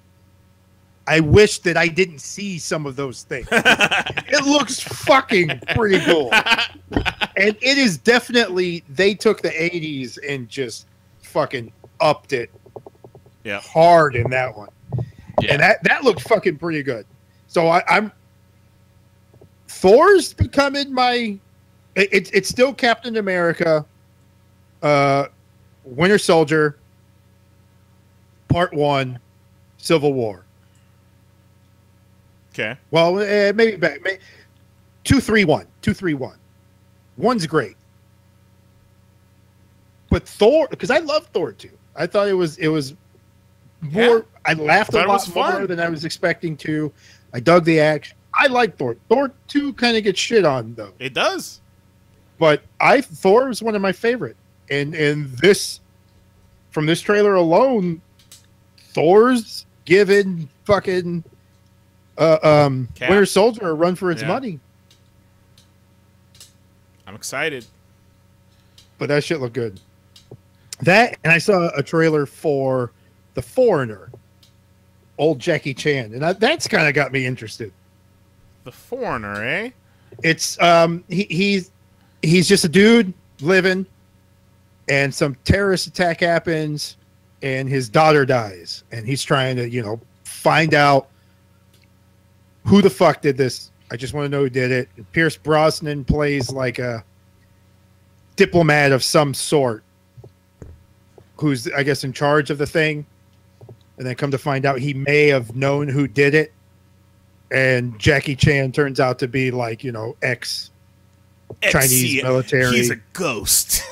I wish that I didn't see some of those things. It looks fucking pretty cool. And it is definitely, they took the 80s and just fucking upped it hard in that one. Yeah. And that looked fucking pretty good. So I'm Thor's becoming my it's still Captain America, Winter Soldier, Part 1, Civil War. Okay. Well, maybe back 2, 3, 1. 2, 3, 1. One's great. But Thor, because I love Thor 2. I thought it was more. I laughed a lot more than I was expecting to. I dug the action. I like Thor. Thor 2 kind of gets shit on though. It does. But Thor is one of my favorite. And this, from this trailer alone, Thor's giving fucking Winter Soldier a run for its money. I'm excited. But that shit looked good. That, and I saw a trailer for The Foreigner, old Jackie Chan, and that's kind of got me interested. The Foreigner, eh? It's he's just a dude living, and some terrorist attack happens, and his daughter dies, and he's trying to find out who the fuck did this. I just want to know who did it. And Pierce Brosnan plays like a diplomat of some sort, who's, I guess, in charge of the thing. And then come to find out he may have known who did it. And Jackie Chan turns out to be like, ex-Chinese military. He's a ghost.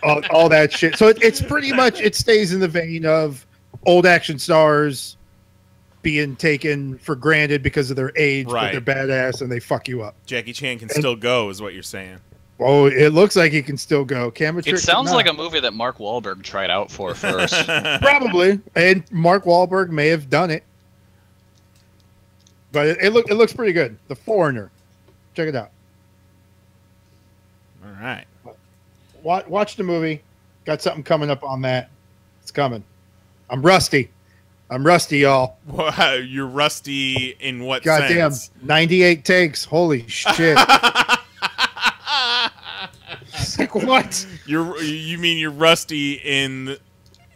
all that shit. So it's pretty much, it stays in the vein of old action stars being taken for granted because of their age, but they're badass and they fuck you up. Jackie Chan can still go, is what you're saying. Oh, it looks like he can still go. It sounds like a movie that Mark Wahlberg tried out for first. Probably. And Mark Wahlberg may have done it. But it looks pretty good. The Foreigner. Check it out. All right. Watch the movie. Got something coming up on that. It's coming. I'm rusty, y'all. Wow, you're rusty in what Goddamn, sense? 98 takes. Holy shit. It's like, what? You mean you're rusty in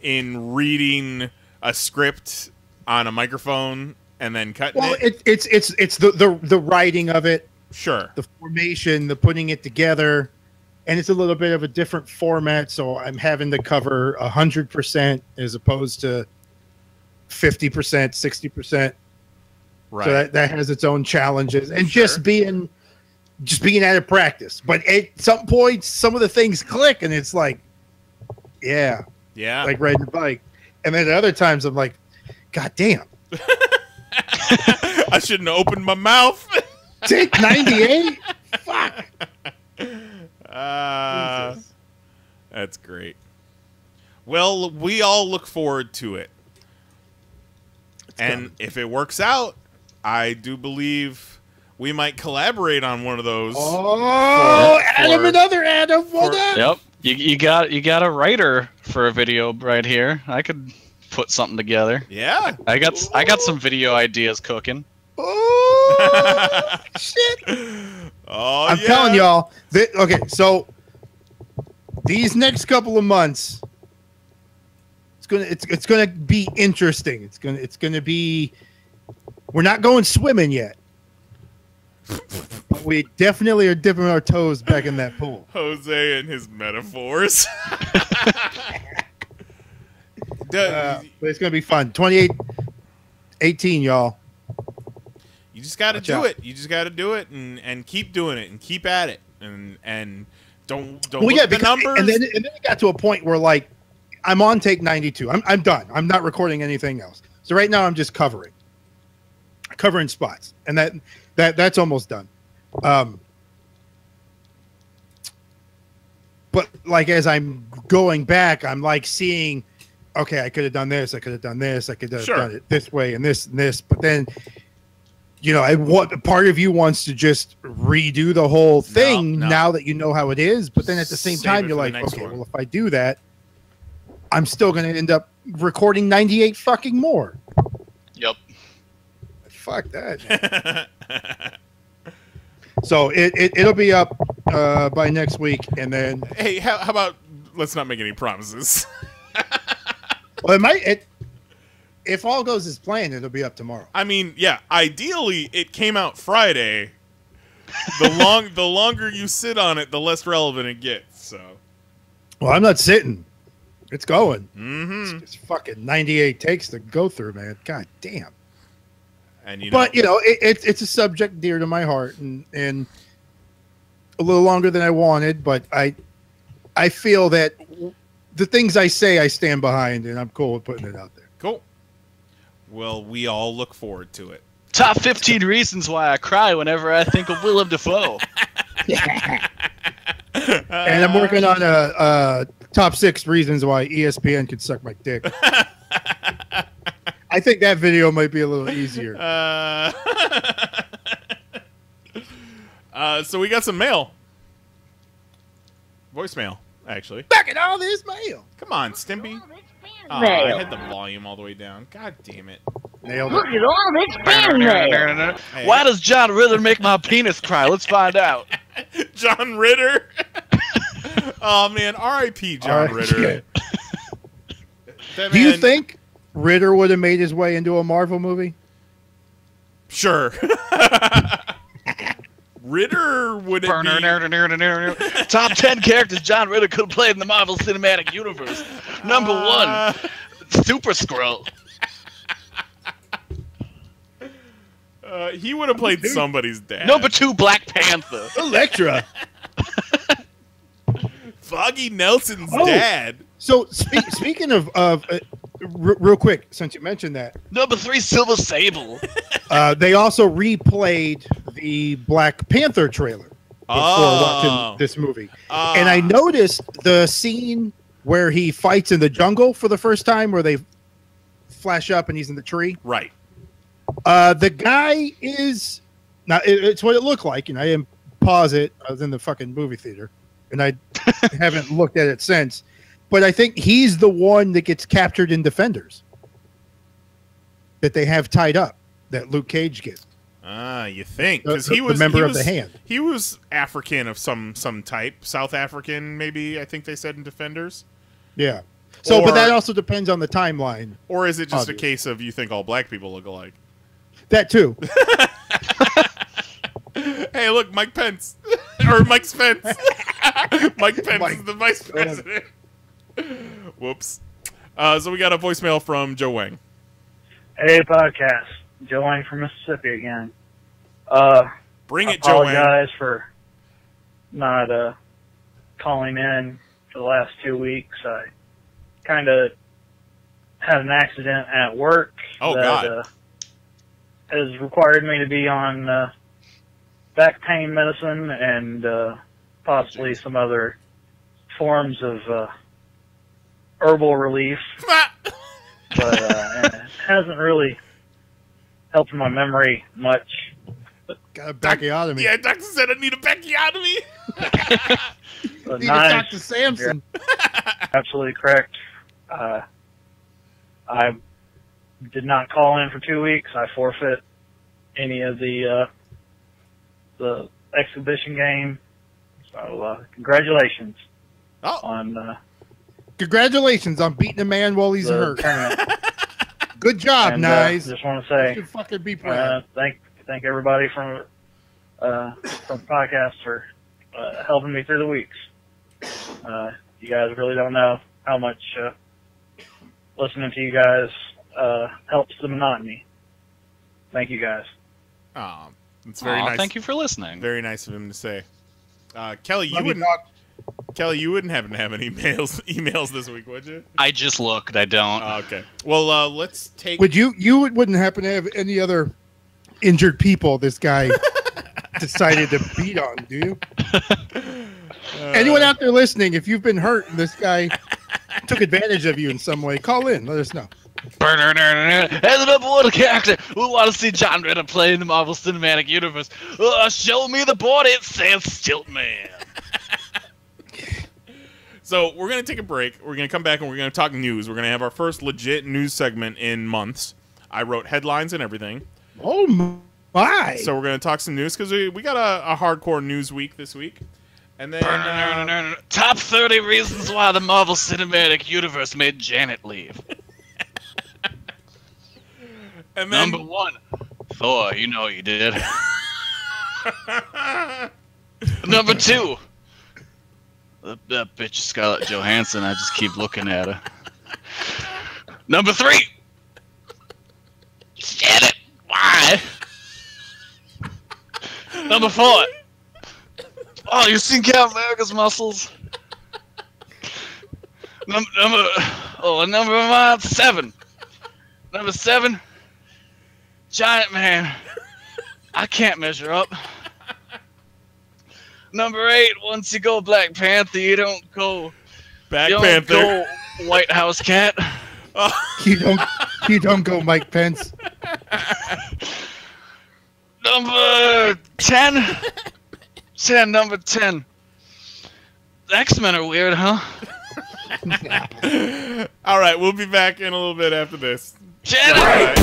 reading a script on a microphone and then cutting it? It's the writing of it. Sure. The formation, the putting it together, and it's a little bit of a different format, so I'm having to cover 100% as opposed to 50%, 60%. Right. So that has its own challenges, and just being out of practice. But at some points, some of the things click, and it's like, yeah, like riding a bike. And then at other times, I'm like, God damn, I shouldn't have opened my mouth. Take 98. Fuck. That's great. Well, we all look forward to it. And if it works out, I do believe we might collaborate on one of those. Oh, another Adam. What up? Yep. You got a writer for a video right here. I could put something together. Yeah. I got some video ideas cooking. Oh shit. Oh, I'm telling y'all. Okay, so these next couple of months, it's gonna be interesting. It's gonna be. We're not going swimming yet, but we definitely are dipping our toes back in that pool. Jose and his metaphors. But it's gonna be fun. 28-18, y'all. You just got to do it. You just got to do it and keep doing it and keep at it and don't look at the numbers. And then it got to a point where like I'm on take 92. I'm done. I'm not recording anything else. So right now I'm just covering spots, and that's almost done. But like as I'm going back, I'm like seeing okay, I could have done this, I could have done this, I could have Sure. done it this way and this and this, but then, you know, part of you wants to just redo the whole thing now that you know how it is, but then at the same Save time it you're for the like, next okay, one. well, if I do that, I'm still going to end up recording 98 fucking more. Yep. Fuck that. So it'll be up by next week, and then Hey, how about let's not make any promises. well, if all goes as planned, it'll be up tomorrow. I mean, yeah, ideally it came out Friday. The longer you sit on it, the less relevant it gets. So, Well, I'm not sitting. It's going. mm-hmm. It's fucking 98 takes to go through, man. God damn. And you know, But you know, it's a subject dear to my heart, and a little longer than I wanted. But I feel that the things I say, I stand behind, and I'm cool with putting it out there. cool. Well, we all look forward to it. Top 15 reasons why I cry whenever I think of Willem Dafoe. And I'm working on a top 6 reasons why ESPN could suck my dick. I think that video might be a little easier. So we got some mail. Voicemail, actually. Back at all this mail. Come on, Stimpy. Oh, mail. I had the volume all the way down. God damn it. Nailed Look it. at all this fan mail. Hey. Why does John Ritter make my penis cry? Let's find out. John Ritter. Oh man, R.I.P. John Ritter. That Do you man- think Ritter would have made his way into a Marvel movie? Sure. Ritter would it be? Top 10 characters John Ritter could have played in the Marvel Cinematic Universe. Number 1, Super Skrull. He would have played somebody's dad. Number 2, Black Panther. Elektra. Foggy Nelson's Oh. dad. So speaking of real quick, since you mentioned that, Number 3, Silver Sable. they also replayed the Black Panther trailer before watching this movie, and I noticed the scene where he fights in the jungle for the first time, where they flash up and he's in the tree. Right. The guy is now. It's what it looked like, and I didn't pause it. I was in the fucking movie theater, and I haven't looked at it since. But I think he's the one that gets captured in Defenders that they have tied up, that Luke Cage gets. You think? Because The he was member he of was- the Hand. He was African of some type, South African, maybe. I think they said in Defenders. Yeah. So, Or- but that also depends on the timeline. Or is it just Obviously. a case of you think all black people look alike? That too. Hey, look, Mike Pence or Mike Spence. Mike Pence is the vice president. Whoops. So we got a voicemail from Joe Wang. Hey, podcast. Joe Wang from Mississippi again. Bring it, Joe Wang. Apologize for not calling in for the last 2 weeks. I kind of had an accident at work that has required me to be on back pain medicine and possibly some other forms of herbal relief. But and it hasn't really helped my memory much. Got a backiotomy. Yeah, doctor said I need a backiotomy. But Need a nice. Dr. Samson. You're absolutely correct. I did not call in for 2 weeks. I forfeit any of the exhibition game. So congratulations on Congratulations on beating a man while he's the hurt. tournament. Good job, And, Nice. just want to say, You should fucking be proud. thank everybody from the podcast for helping me through the weeks. You guys really don't know how much listening to you guys helps the monotony. Thank you guys. It's very Aw, nice. thank you for listening. Very nice of him to say. Kelly, Love you you, wouldn't. dog. Kelly, you wouldn't happen to have any emails this week, would you? I just looked. I don't. Okay. Well, let's take. Would you wouldn't happen to have any other injured people this guy decided to beat on, do you? Anyone out there listening, if you've been hurt and this guy took advantage of you in some way, call in. Let us know. As the number one character, we want to see John Ritter play in the Marvel Cinematic Universe. Show me the board, it says Stiltman. So we're going to take a break. We're going to come back and we're going to talk news. We're going to have our first legit news segment in months. I wrote headlines and everything. Oh, my. So we're going to talk some news because we got a hardcore news week this week. And then top 30 reasons why the Marvel Cinematic Universe made Janet leave. And then, number 1, Thor, you know you did. Number 2, that bitch Scarlett Johansson, I just keep looking at her. Number 3, Janet, why? Number 4, oh, you seen Captain America's muscles? Number 7. Number 7, Giant Man. I can't measure up. Number 8, once you go Black Panther, you don't go go White House Cat. You don't go Mike Pence. Number 10. Number 10. The X-Men are weird, huh? All right, we'll be back in a little bit after this. Janet!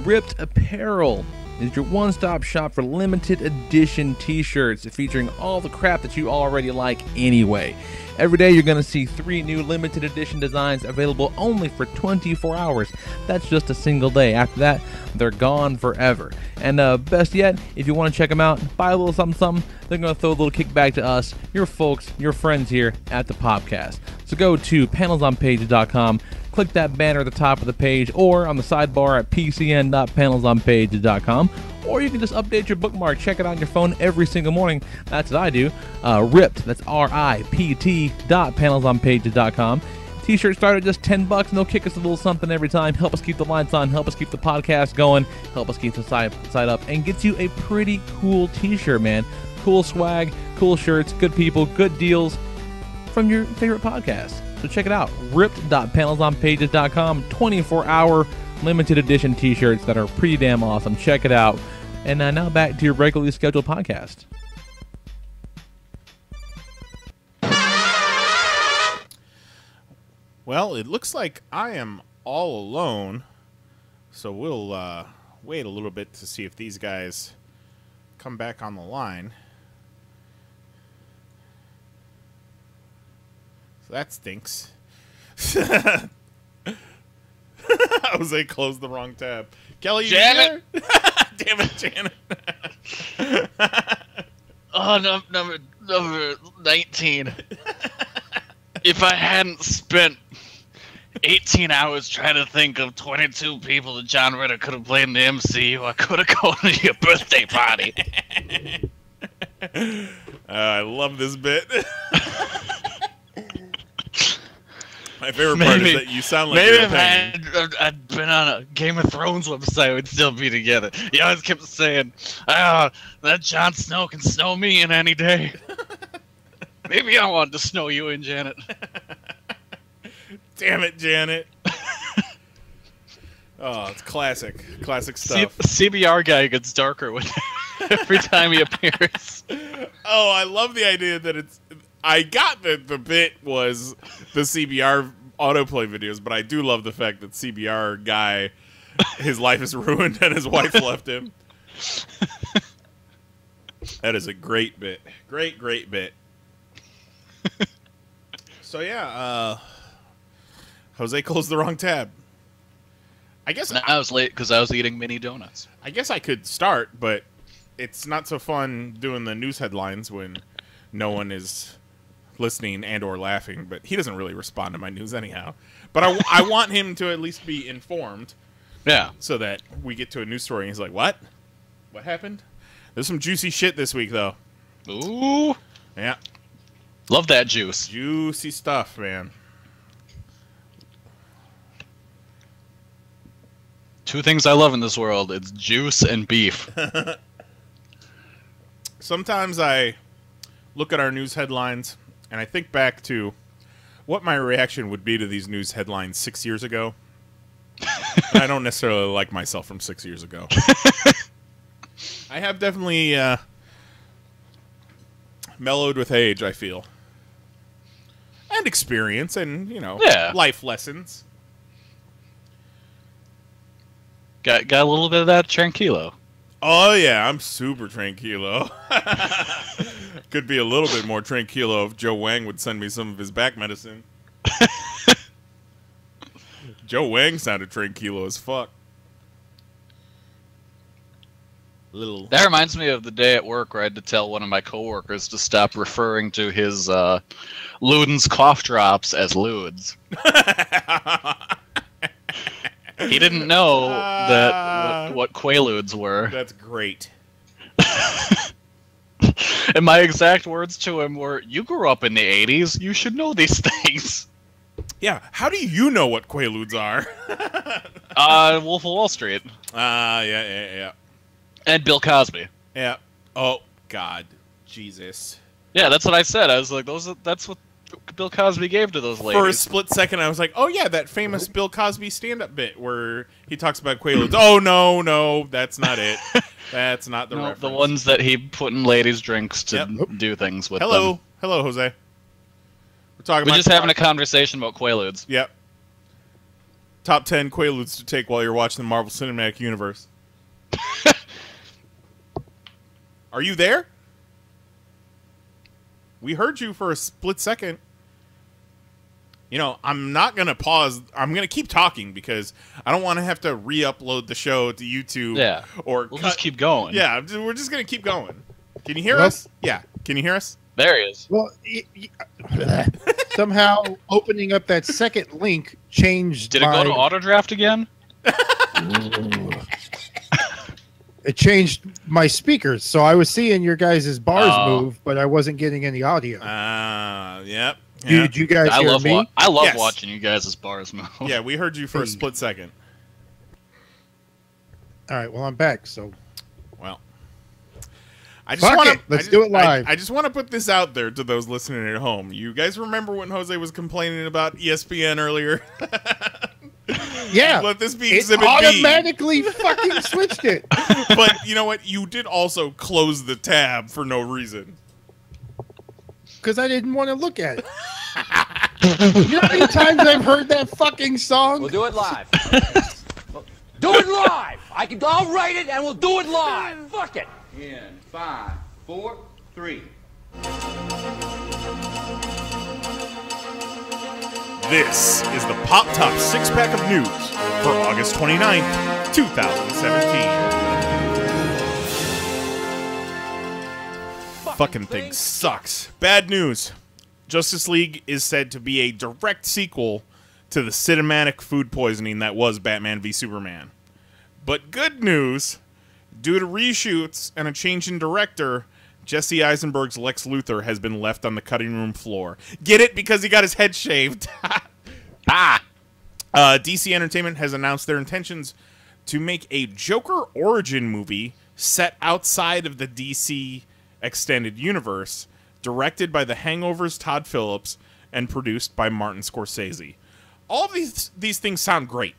Ripped Apparel is your one-stop shop for limited edition t-shirts featuring all the crap that you already like anyway. Every day you're going to see 3 new limited edition designs available only for 24 hours. That's just a single day. After that, they're gone forever. And best yet, if you want to check them out, buy a little something, they're going to throw a little kickback to us, your folks, your friends here at the Popcast. So go to PanelsOnPages.com, click that banner at the top of the page, or on the sidebar at pcn.panelsonpages.com, or you can just update your bookmark, check it on your phone every single morning. That's what I do. Ripped, that's RIPT.panelsonpages.com. T-shirts start at just $10 and they'll kick us a little something every time. Help us keep the lights on, help us keep the podcast going, help us keep the site up, and gets you a pretty cool t-shirt, man. Cool swag, cool shirts, good people, good deals from your favorite podcast. So check it out, ripped.panelsonpages.com, 24-hour limited edition t-shirts that are pretty damn awesome. Check it out. And now back to your regularly scheduled podcast. Well, it looks like I am all alone, so we'll wait a little bit to see if these guys come back on the line. So that stinks. Jose closed the wrong tab. Kelly, you Janet! there? Damn it, Janet. Oh, number 19. If I hadn't spent 18 hours trying to think of 22 people that John Ritter could have played in the MCU, I could have gone to your birthday party. I love this bit. My favorite part is that you sound like maybe you're if I'd been on a Game of Thrones website, we'd still be together. You always kept saying, that Jon Snow can snow me in any day. Maybe I wanted to snow you in, Janet. Damn it, Janet. Oh, it's classic. Classic stuff. CBR guy gets darker with every time he appears. Oh, I love the idea that it's... I got that the bit was the CBR autoplay videos, but I do love the fact that CBR guy, his life is ruined and his wife left him. That is a great bit. Great, great bit. So yeah, Jose closed the wrong tab. I guess I was late because I was eating mini donuts. I guess I could start, but it's not so fun doing the news headlines when no one is listening and or laughing. But he doesn't really respond to my news anyhow. But I want him to at least be informed. Yeah. So that we get to a news story and he's like, what? What happened? There's some juicy shit this week, though. Ooh. Yeah. Love that juice. Juicy stuff, man. Two things I love in this world. It's juice and beef. Sometimes I look at our news headlines and I think back to what my reaction would be to these news headlines 6 years ago. And I don't necessarily like myself from 6 years ago. I have definitely mellowed with age, I feel. And experience and, you know, life lessons. Got a little bit of that tranquilo. Oh, yeah, I'm super tranquilo. Could be a little bit more tranquilo if Joe Wang would send me some of his back medicine. Joe Wang sounded tranquilo as fuck. That reminds me of the day at work where I had to tell one of my coworkers to stop referring to his Luden's cough drops as Ludes. He didn't know that what Quaaludes were. That's great. And my exact words to him were, "You grew up in the 80s. You should know these things." Yeah, how do you know what Quaaludes are? Wolf of Wall Street. Yeah. And Bill Cosby. Yeah. Oh, God. Jesus. Yeah, that's what I said. I was like, that's what Bill Cosby gave to those ladies. For a split second, I was like, oh, yeah, that famous Bill Cosby stand-up bit where he talks about Quaaludes. Oh, no, that's not it. That's not the reference. The ones that he put in ladies' drinks to do things with them. Hello, Jose. We're talking We're about just having a conversation about Quaaludes. Yep. Top 10 Quaaludes to take while you're watching the Marvel Cinematic Universe. Are you there? We heard you for a split second. You know, I'm not going to pause. I'm going to keep talking because I don't want to have to re-upload the show to YouTube. Yeah. Or we'll just keep going. Yeah, we're just going to keep going. Can you hear us? Yeah. Can you hear us? There he is. Well, somehow opening up that second link changed. Did it go to auto draft again? It changed my speakers, so I was seeing your guys' bars move, but I wasn't getting any audio. Yep. Did you guys hear me? I love watching you guys' bars move. Yeah, we heard you for a split second. All right, well, I'm back, so. Well, Let's do it live. I just want to put this out there to those listening at home. You guys remember when Jose was complaining about ESPN earlier? Yeah. Let this be it Exhibit B. automatically fucking switched it. But you know what? You did also close the tab for no reason. Because I didn't want to look at it. You know how many times I've heard that fucking song? We'll do it live. Do it live. I'll write it and we'll do it live. Fuck it. In 5, 4, 3. This is the Pop Top 6-Pack of News for August 29th, 2017. Fucking thing sucks. Bad news. Justice League is said to be a direct sequel to the cinematic food poisoning that was Batman v Superman. But good news, due to reshoots and a change in director, Jesse Eisenberg's Lex Luthor has been left on the cutting room floor. Get it? Because he got his head shaved. DC Entertainment has announced their intentions to make a Joker origin movie set outside of the DC extended universe, directed by The Hangover's Todd Phillips and produced by Martin Scorsese. All of these things sound great,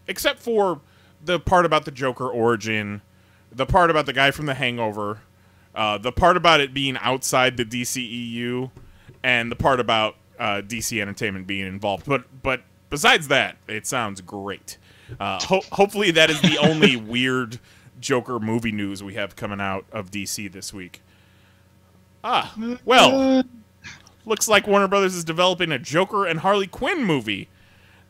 except for the part about the Joker origin, the part about the guy from The Hangover, the part about it being outside the DCEU, and the part about DC Entertainment being involved. But besides that, it sounds great. Hopefully that is the only weird Joker movie news we have coming out of DC this week. Well, looks like Warner Brothers is developing a Joker and Harley Quinn movie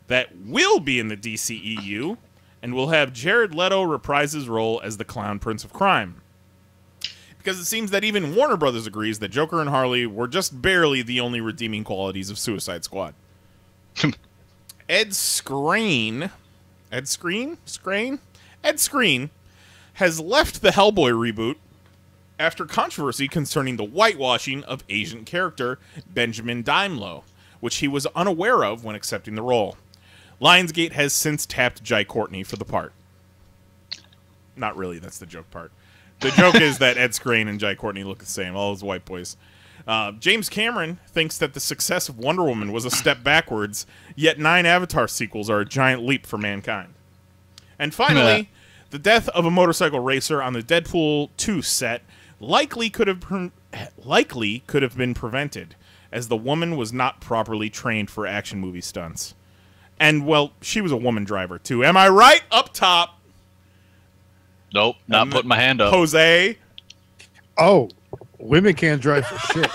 that will be in the DCEU and will have Jared Leto reprise his role as the Clown Prince of Crime. Because it seems that even Warner Brothers agrees that Joker and Harley were just barely the only redeeming qualities of Suicide Squad. Ed Skrein has left the Hellboy reboot after controversy concerning the whitewashing of Asian character Benjamin Daimlo, which he was unaware of when accepting the role. Lionsgate has since tapped Jai Courtney for the part. Not really, that's the joke part. The joke is that Ed Skrein and Jai Courtney look the same, all those white boys. James Cameron thinks that the success of Wonder Woman was a step backwards, yet 9 Avatar sequels are a giant leap for mankind. And finally, the death of a motorcycle racer on the Deadpool 2 set likely could have been prevented, as the woman was not properly trained for action movie stunts. And, well, she was a woman driver, too. Am I right? Up top. Nope, not putting my hand up. Jose. Oh, women can't drive for shit.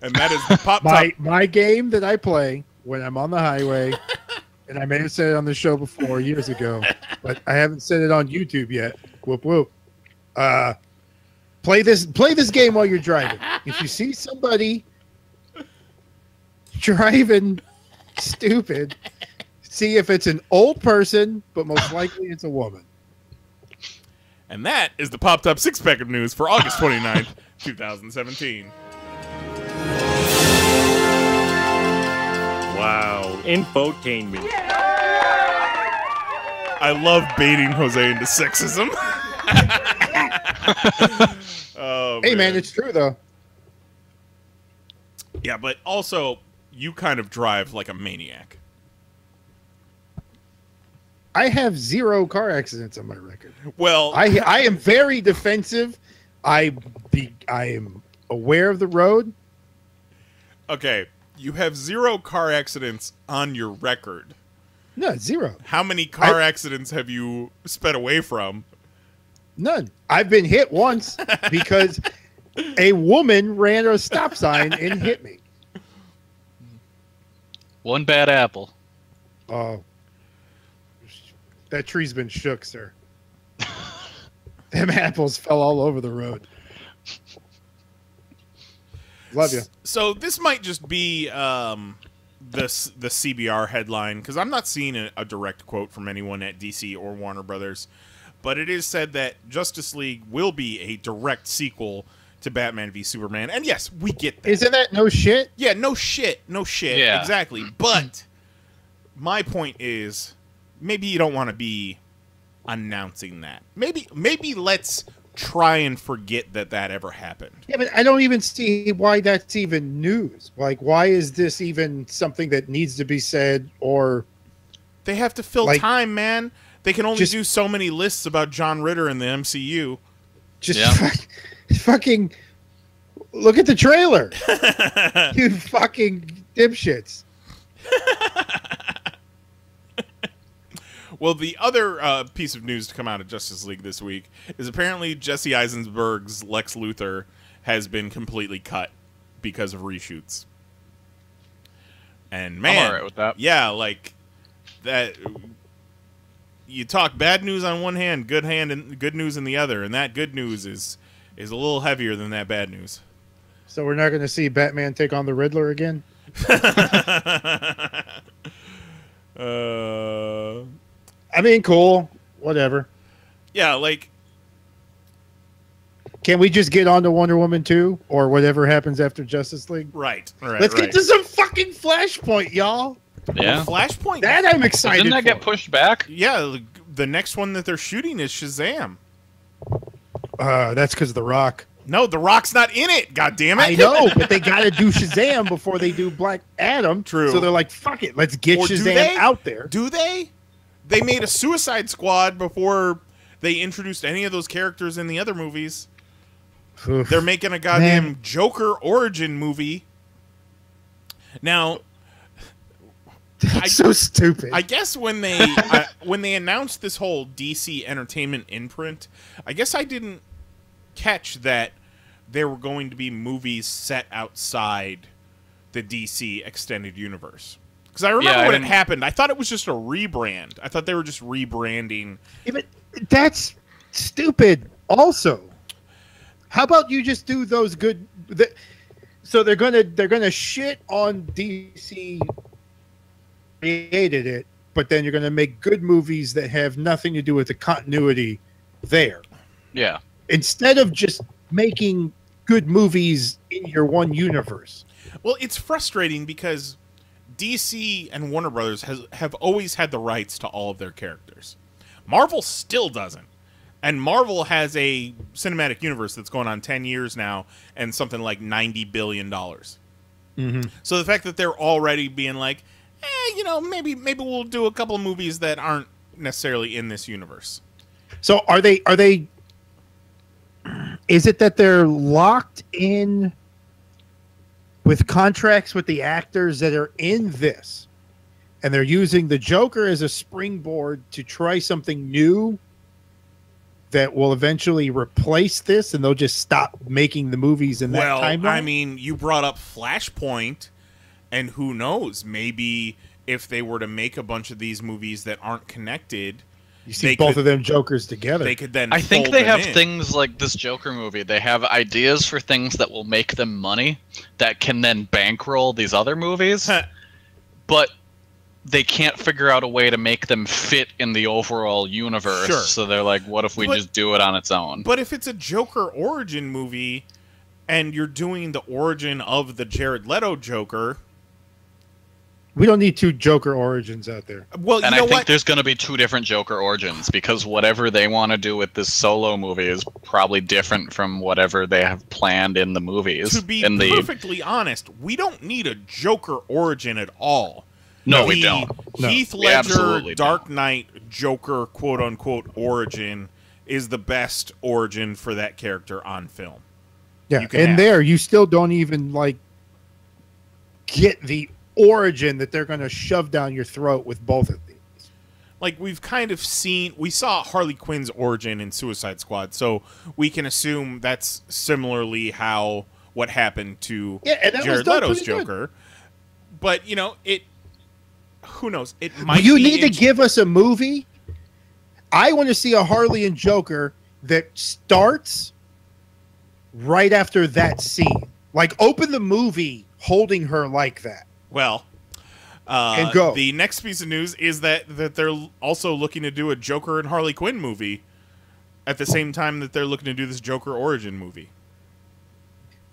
And that is the Pop Top. My game that I play when I'm on the highway, and I may have said it on the show before years ago, but I haven't said it on YouTube yet. Whoop whoop. Play this game while you're driving. If you see somebody driving stupid, see if it's an old person, but most likely it's a woman. And that is the Pop Top 6-Pack of News for August 29th, 2017. Wow. Infotainment. I love baiting Jose into sexism. Oh, hey, man, it's true, though. Yeah, but also, you kind of drive like a maniac. I have 0 car accidents on my record. Well, I am very defensive. I am aware of the road. Okay, you have 0 car accidents on your record. No, 0. How many car accidents have you sped away from? None. I've been hit once because a woman ran a stop sign and hit me. One bad apple. Oh. That tree's been shook, sir. Them apples fell all over the road. Love you. So this might just be the CBR headline, because I'm not seeing a direct quote from anyone at DC or Warner Brothers, but it is said that Justice League will be a direct sequel to Batman v Superman. And yes, we get that. Isn't that no shit? Yeah, no shit. No shit. Yeah. Exactly. But my point is, maybe you don't want to be announcing that. Maybe let's try and forget that ever happened. Yeah, but I don't even see why that's even news. Like, why is this even something that needs to be said? Or they have to fill time, man. They can only do so many lists about John Ritter in the MCU. Fucking look at the trailer. You fucking dipshits. Well, the other piece of news to come out of Justice League this week is apparently Jesse Eisenberg's Lex Luthor has been completely cut because of reshoots. And man, I'm all right with that. Yeah, like that. You talk bad news on one hand, good news in the other, and that good news is a little heavier than that bad news. So we're not going to see Batman take on the Riddler again? I mean, cool. Whatever. Yeah, like... Can we just get on to Wonder Woman 2? Or whatever happens after Justice League? Right. Let's get to some fucking Flashpoint, y'all. Yeah. Flashpoint? That I'm excited Didn't that get pushed back? Yeah, the next one that they're shooting is Shazam. That's because of The Rock. No, The Rock's not in it, goddammit. I know, but they got to do Shazam before they do Black Adam. True. So they're like, fuck it, let's get Shazam out there. Do they? They made a Suicide Squad before they introduced any of those characters in the other movies. Oof. They're making a goddamn Joker origin movie. Now... That's so stupid. I guess when they announced this whole DC Entertainment imprint, I guess I didn't catch that there were going to be movies set outside the DC extended universe. Because I remember when it happened, I thought it was just a rebrand. I thought they were just rebranding. Yeah, but that's stupid. Also, how about you just do those good? So they're gonna shit on DC. Created it, but then you're going to make good movies that have nothing to do with the continuity there. Yeah. Instead of just making good movies in your one universe. Well, it's frustrating because DC and Warner Brothers have always had the rights to all of their characters. Marvel still doesn't. And Marvel has a cinematic universe that's going on 10 years now and something like $90 billion. Mm-hmm. So the fact that they're already being like, maybe we'll do a couple of movies that aren't necessarily in this universe. So are they is it that they're locked in with contracts with the actors that are in this and they're using the Joker as a springboard to try something new that will eventually replace this and they'll just stop making the movies in that timeline? Well, I mean, you brought up Flashpoint. And who knows? Maybe if they were to make a bunch of these movies that aren't connected, you see both of them Jokers together. They could then. I think they have things like this Joker movie. They have ideas for things that will make them money that can then bankroll these other movies, but they can't figure out a way to make them fit in the overall universe. Sure. So they're like, "What if we just do it on its own?" But if it's a Joker origin movie, and you're doing the origin of the Jared Leto Joker. We don't need two Joker origins out there. Well, and I think there's going to be two different Joker origins because whatever they want to do with this solo movie is probably different from whatever they have planned in the movies. To be perfectly honest, we don't need a Joker origin at all. No, we don't. Heath Ledger, Dark Knight, Joker, quote-unquote, origin is the best origin for that character on film. Yeah, and there, you still don't even, get the origin that they're going to shove down your throat with both of these. Like, we've kind of seen... We saw Harley Quinn's origin in Suicide Squad, so we can assume that's similarly what happened to Jared Leto's Joker. Good. But, who knows? It might You need to give us a movie. I want to see a Harley and Joker that starts right after that scene. Like, open the movie holding her like that. Well, and go. The next piece of news is that they're also looking to do a Joker and Harley Quinn movie at the same time that they're looking to do this Joker origin movie.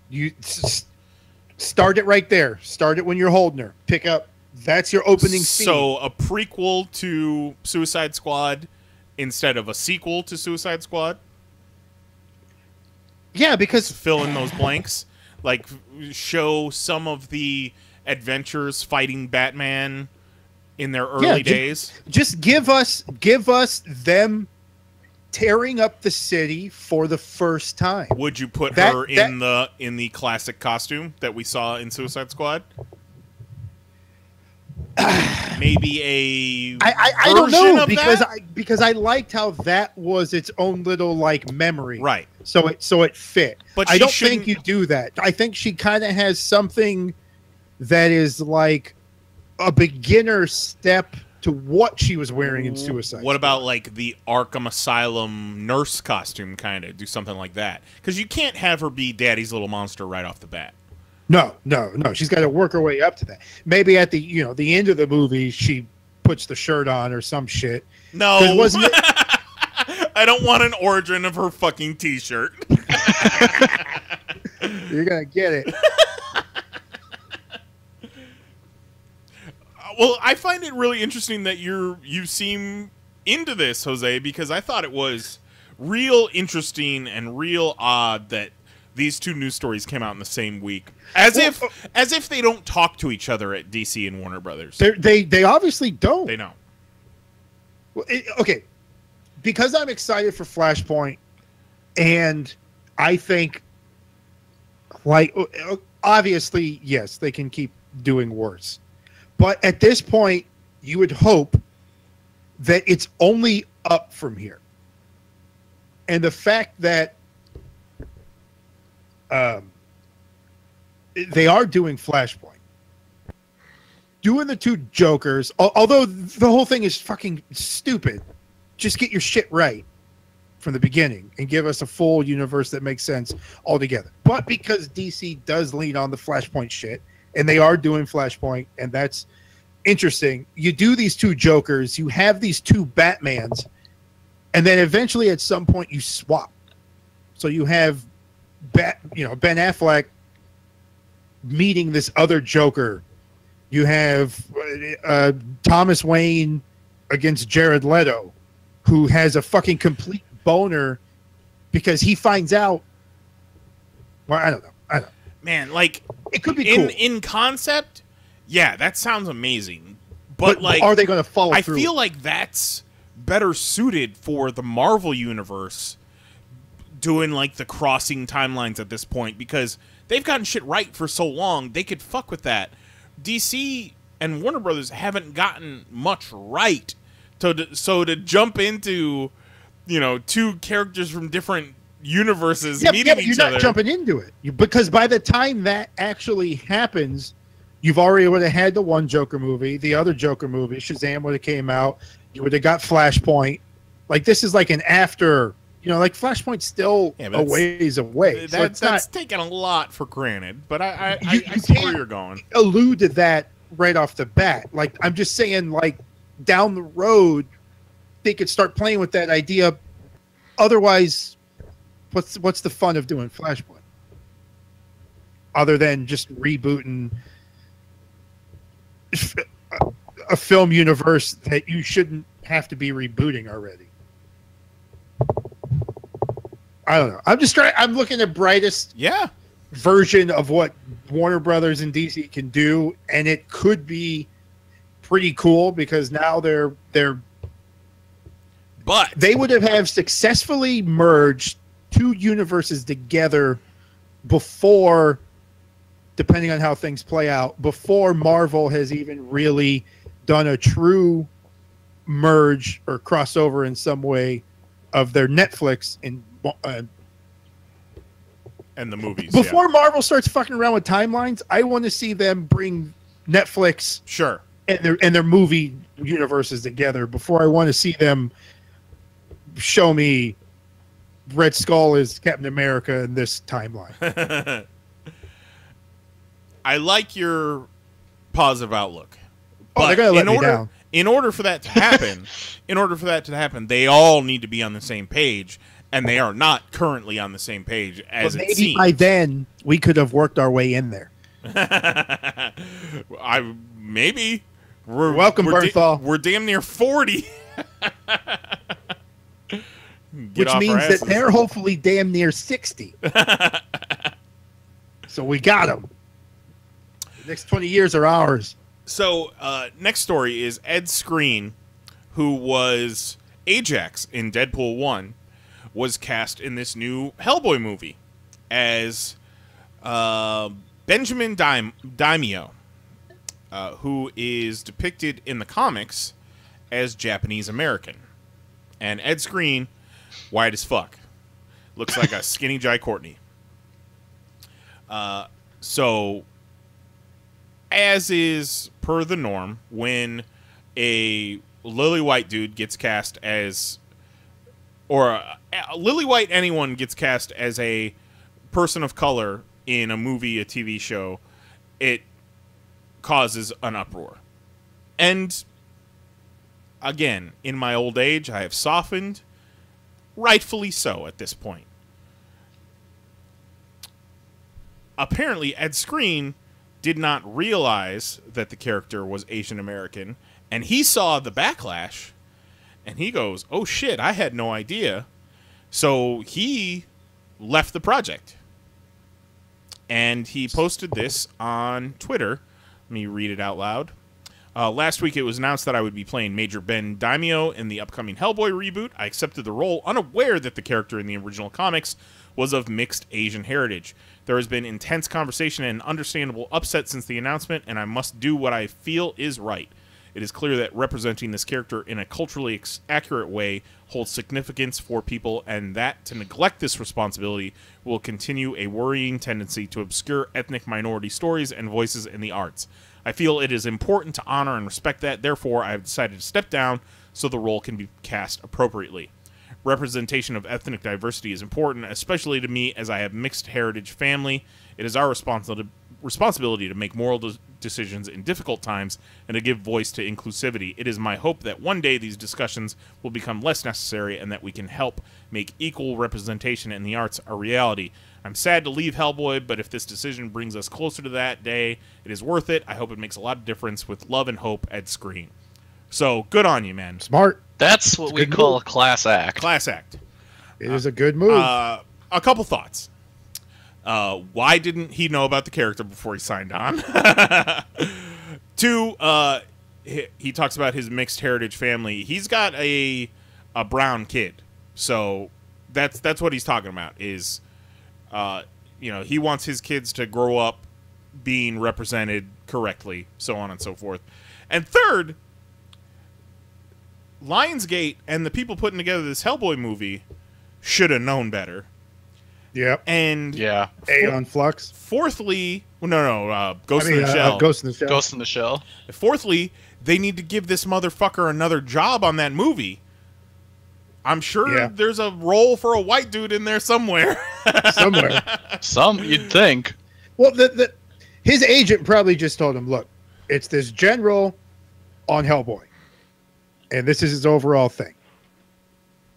You start it right there. Start it when you're holding her. Pick up. That's your opening scene. So a prequel to Suicide Squad instead of a sequel to Suicide Squad? Yeah, because fill in those blanks, like show some of the adventures fighting Batman in their early days. Just give us them tearing up the city for the first time. Would you put her in the classic costume that we saw in Suicide Squad? Maybe I don't know because I liked how that was its own little like memory. Right. So it fit. But I don't think you do that. I think she kind of has something that is like a beginner step to what she was wearing in Suicide. What about like the Arkham Asylum nurse costume kind of? Do something like that. Because you can't have her be Daddy's Little Monster right off the bat. No. She's got to work her way up to that. Maybe at the the end of the movie, she puts the shirt on or some shit. No, wasn't it? I don't want an origin of her fucking T-shirt. You're gonna get it. Well, I find it really interesting that you seem into this, Jose, because I thought it was real interesting and real odd that these two news stories came out in the same week, as if they don't talk to each other at DC and Warner Brothers. They obviously don't. They don't. Well, okay, because I'm excited for Flashpoint, and I think, like, obviously, yes, they can keep doing worse, but at this point, you would hope that it's only up from here, and the fact that they are doing Flashpoint, doing the two Jokers, although the whole thing is fucking stupid. Just get your shit right from the beginning and give us a full universe that makes sense altogether. But because DC does lean on the Flashpoint shit, and they are doing Flashpoint, and that's interesting, you do these two Jokers, you have these two Batmans, and then eventually at some point you swap. So you have Ben Affleck meeting this other Joker. You have Thomas Wayne against Jared Leto, who has a fucking complete boner because he finds out. Well, I don't know. Man, like, it could be cool in concept. Yeah, that sounds amazing. But like, are they going to follow through? I feel like that's better suited for the Marvel universe, doing like the crossing timelines at this point, because they've gotten shit right for so long. They could fuck with that. DC and Warner Brothers haven't gotten much right. So to jump into, two characters from different universes meeting each other. You're not jumping into it. Because by the time that actually happens, you've already would have had the one Joker movie, the other Joker movie, Shazam would have came out, you would have got Flashpoint. Like, this is like an after, like Flashpoint's still a ways away. That's taking a lot for granted, but I see where you're going. Allude to that right off the bat. Like, I'm just saying, like, down the road, they could start playing with that idea. Otherwise, what's the fun of doing Flashpoint? Other than just rebooting a film universe that you shouldn't have to be rebooting already. I don't know. I'm looking at brightest version of what Warner Brothers and DC can do, and it could be pretty cool because now but they would have successfully merged two universes together before, depending on how things play out, before Marvel has even really done a true merge or crossover in some way of their Netflix and the movies. Before Marvel starts fucking around with timelines, I want to see them bring Netflix and their movie universes together before I want to see them show me Red Skull is Captain America in this timeline. I like your positive outlook. But they're gonna let me down. In order for that to happen, they all need to be on the same page, and they are not currently on the same page as it seems. Maybe by then we could have worked our way in there. Maybe. Welcome, Bernthal. We're damn near 40. which means that they're hopefully damn near 60. So we got them. The next 20 years are ours. So, next story is Ed Skrein, who was Ajax in Deadpool 1, was cast in this new Hellboy movie as Benjamin Daimyo, who is depicted in the comics as Japanese American. And Ed Skrein, white as fuck. Looks like a skinny Jai Courtney. So, as is per the norm, when a lily white dude gets cast as, or a lily white anyone gets cast as a person of color in a movie, a TV show, it causes an uproar. And again, in my old age, I have softened, rightfully so at this point. Apparently, Ed Skrein did not realize that the character was Asian American, and he saw the backlash, and he goes, oh shit, I had no idea. So he left the project. And he posted this on Twitter. Let me read it out loud. Last week it was announced that I would be playing Major Ben Daimyo in the upcoming Hellboy reboot. I accepted the role, unaware that the character in the original comics was of mixed Asian heritage. There has been intense conversation and understandable upset since the announcement, and I must do what I feel is right. It is clear that representing this character in a culturally accurate way holds significance for people, and that to neglect this responsibility will continue a worrying tendency to obscure ethnic minority stories and voices in the arts. I feel it is important to honor and respect that. Therefore, I have decided to step down so the role can be cast appropriately. Representation of ethnic diversity is important, especially to me as I have mixed heritage family. It is our responsibility to make moral decisions in difficult times and to give voice to inclusivity. It is my hope that one day these discussions will become less necessary and that we can help make equal representation in the arts a reality. I'm sad to leave Hellboy, but if this decision brings us closer to that day, it is worth it. I hope it makes a lot of difference. With love and hope, Ed Skrein. So, good on you, man. Smart. That's what we call a class act. Class act. It is a good move. A couple thoughts. Why didn't he know about the character before he signed on? Two, he talks about his mixed heritage family. He's got a brown kid, so that's what he's talking about. Is he wants his kids to grow up being represented correctly, so on and so forth. And third, Lionsgate and the people putting together this Hellboy movie should have known better. Yep. And Aeon Flux. Fourthly, Ghost in the Shell. Ghost in the Shell. Ghost in the Shell. Fourthly, they need to give this motherfucker another job on that movie. I'm sure there's a role for a white dude in there somewhere. Some, you'd think. Well, his agent probably just told him, look, it's this general on Hellboy. And this is his overall thing.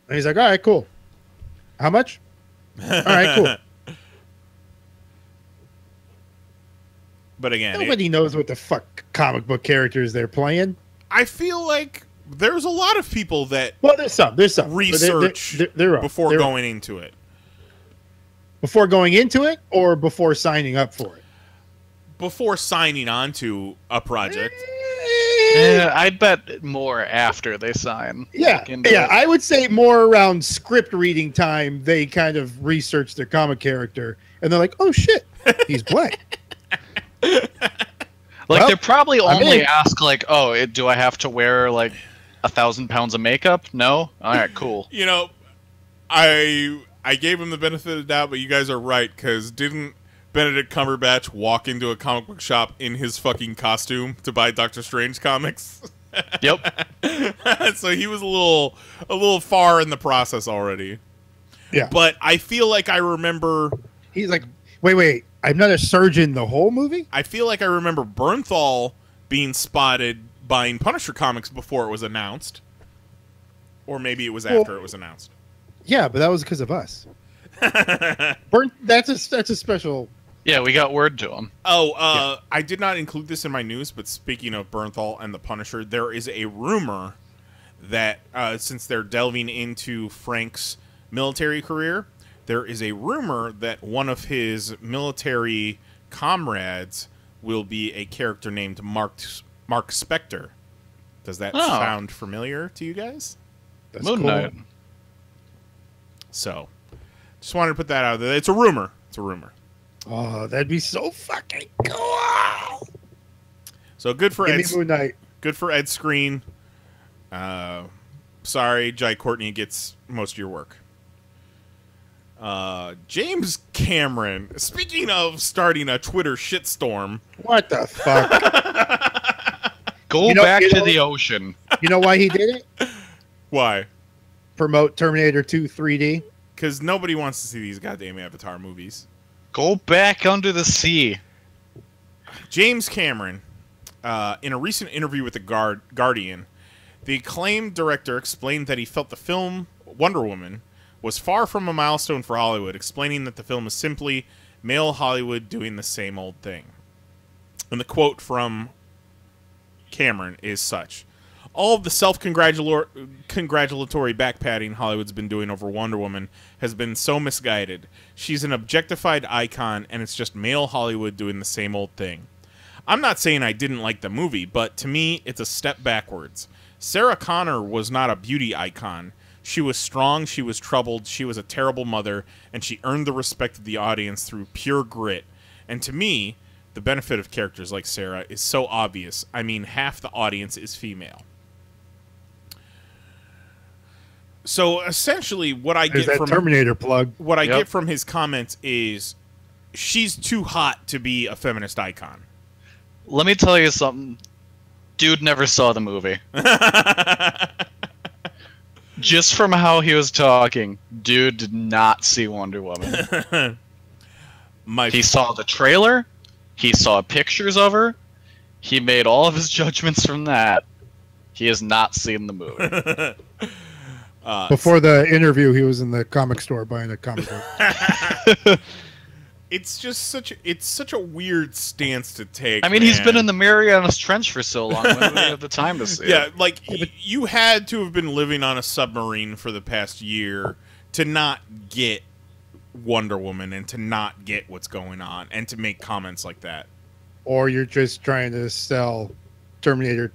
And he's like, all right, cool. How much? All right, cool. But again, nobody knows what the fuck comic book characters they're playing. I feel like there's a lot of people that there's some research before going into it. Before going into it, or before signing up for it? Before signing on to a project. Yeah, I'd bet more after they sign. Yeah, I would say more around script reading time. They kind of research their comic character, and they're like, "Oh shit, he's black." They probably only ask like, "Oh, do I have to wear like 1,000 pounds of makeup?" No. All right, cool. I gave him the benefit of the doubt, but you guys are right, because didn't Benedict Cumberbatch walk into a comic book shop in his fucking costume to buy Doctor Strange comics? Yep. So he was a little far in the process already. Yeah. But I feel like I remember... He's like, wait, I'm not a surgeon the whole movie? I feel like I remember Bernthal being spotted buying Punisher comics before it was announced. Or maybe it was after it was announced. Yeah, but that was because of us. That's a special... Yeah, we got word to him. I did not include this in my news, but speaking of Bernthal and the Punisher, there is a rumor that since they're delving into Frank's military career, there is a rumor that one of his military comrades will be a character named Mark Spector. Does that sound familiar to you guys? That's Moon Knight. So, just wanted to put that out there. It's a rumor. It's a rumor. Oh, that'd be so fucking cool. So good for Ed. Moon Knight. Good for Ed Screen. Sorry, Jai Courtney gets most of your work. James Cameron. Speaking of starting a Twitter shitstorm. What the fuck? Go back to the ocean. You know why he did it? Why? Promote Terminator 2 3D. Because nobody wants to see these goddamn Avatar movies. Go back under the sea. James Cameron, in a recent interview with the Guardian, the acclaimed director explained that he felt the film Wonder Woman was far from a milestone for Hollywood, explaining that the film is simply male Hollywood doing the same old thing. And the quote from Cameron is such: "All of the self-congratulatory backpatting Hollywood's been doing over Wonder Woman has been so misguided. She's an objectified icon, and it's just male Hollywood doing the same old thing. I'm not saying I didn't like the movie, but to me, it's a step backwards. Sarah Connor was not a beauty icon. She was strong, she was troubled, she was a terrible mother, and she earned the respect of the audience through pure grit. And to me, the benefit of characters like Sarah is so obvious. I mean, half the audience is female." So essentially, what I get from Terminator plug, what I get from his comments is, she's too hot to be a feminist icon. Let me tell you something. Dude never saw the movie. Just from how he was talking, dude did not see Wonder Woman. He saw the trailer. He saw pictures of her. He made all of his judgments from that. He has not seen the movie. Before the interview, he was in the comic store buying a comic book. It's just such a weird stance to take. I mean, he's been in the Marianas Trench for so long. When did we have the time to see it? Like, you had to have been living on a submarine for the past year to not get Wonder Woman and to not get what's going on and to make comments like that. Or you're just trying to sell Terminator.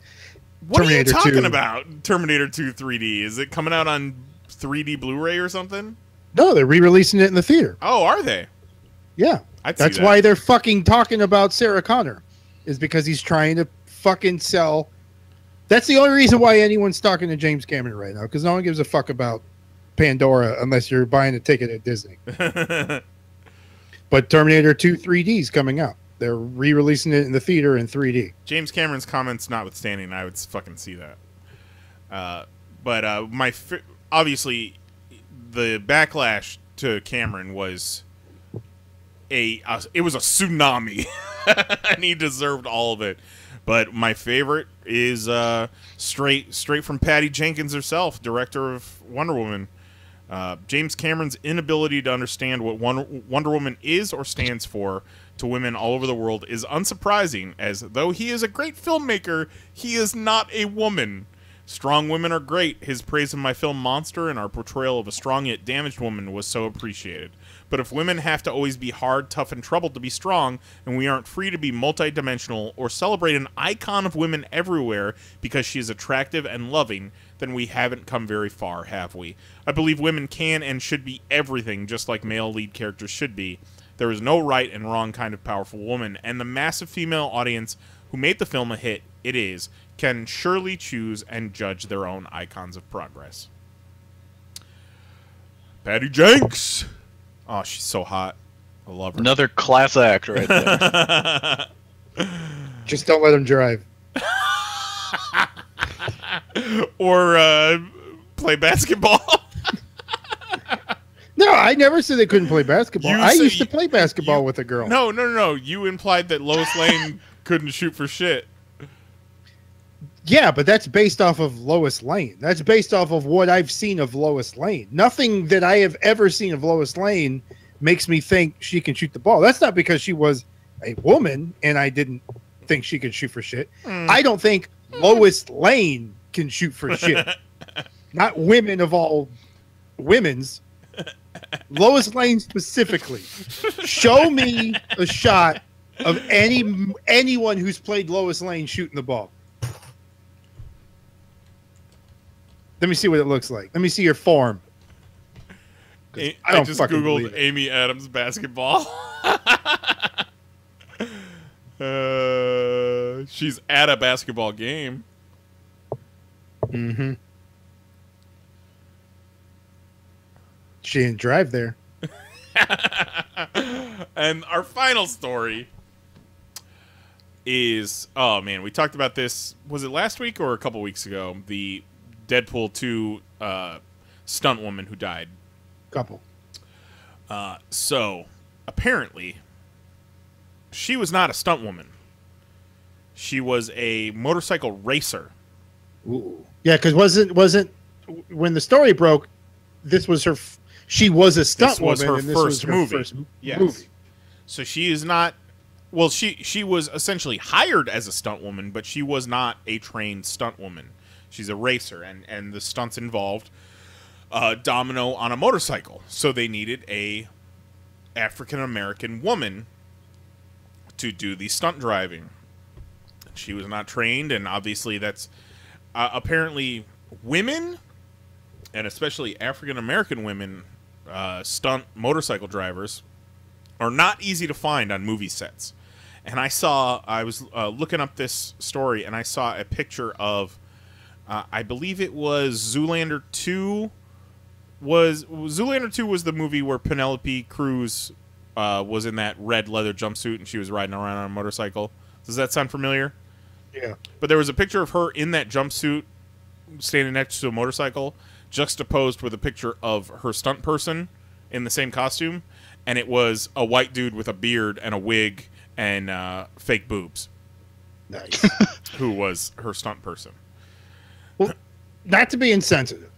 What Terminator are you talking 2. about? Terminator 2 3D. Is it coming out on 3D Blu-ray or something? No, they're re-releasing it in the theater. Oh, are they? Yeah. That's why they're fucking talking about Sarah Connor, is because he's trying to fucking sell. That's the only reason why anyone's talking to James Cameron right now, because no one gives a fuck about Pandora unless you're buying a ticket at Disney. But Terminator 2 3D is coming out. They're re-releasing it in the theater in 3D. James Cameron's comments notwithstanding, I would fucking see that. But obviously, the backlash to Cameron was it was a tsunami, and he deserved all of it. But my favorite is straight from Patty Jenkins herself, director of Wonder Woman. James Cameron's inability to understand what Wonder Woman is or stands for to women all over the world is unsurprising, as though he is a great filmmaker, he is not a woman. Strong women are great. His praise of my film Monster and our portrayal of a strong yet damaged woman was so appreciated. But if women have to always be hard, tough, and troubled to be strong, and we aren't free to be multidimensional or celebrate an icon of women everywhere because she is attractive and loving, then we haven't come very far, have we? I believe women can and should be everything, just like male lead characters should be. There is no right and wrong kind of powerful woman, and the massive female audience who made the film a hit it is can surely choose and judge their own icons of progress. Patty Jenks! Oh, she's so hot. I love her. Another class act right there. Just don't let him drive. Or play basketball. No, I never said they couldn't play basketball. I used to play basketball with a girl. No. You implied that Lois Lane couldn't shoot for shit. Yeah, but that's based off of Lois Lane. That's based off of what I've seen of Lois Lane. Nothing that I have ever seen of Lois Lane makes me think she can shoot the ball. That's not because she was a woman and I didn't think she could shoot for shit. I don't think Lois Lane can shoot for shit. not women of all women's, Lois Lane specifically. Show me a shot of anyone who's played Lois Lane shooting the ball. Let me see what it looks like. Let me see your form. I don't just fucking googled believe it. Amy Adams basketball. She's at a basketball game. Mm-hmm. She didn't drive there. And our final story is, oh man, we talked about this, was it last week or a couple weeks ago? The Deadpool 2 stunt woman who died. Couple. So, apparently, she was not a stunt woman. She was a motorcycle racer. Ooh. Yeah, because wasn't when the story broke, this was her. She was a stunt woman. This was and her this first was her movie. First Yes. movie. So she is not. Well, she was essentially hired as a stunt woman, but she was not a trained stunt woman. She's a racer, and the stunts involved Domino on a motorcycle. So they needed a African American woman to do the stunt driving. She was not trained, and obviously that's apparently women, and especially African American women, stunt motorcycle drivers, are not easy to find on movie sets. And I was looking up this story, and I saw a picture of, I believe it was Zoolander 2. Zoolander 2 was the movie where Penelope Cruz was in that red leather jumpsuit, and she was riding around on a motorcycle. Does that sound familiar? Yeah. But there was a picture of her in that jumpsuit standing next to a motorcycle, juxtaposed with a picture of her stunt person in the same costume, and it was a white dude with a beard and a wig and fake boobs. Nice. Who was her stunt person. Well, not to be insensitive.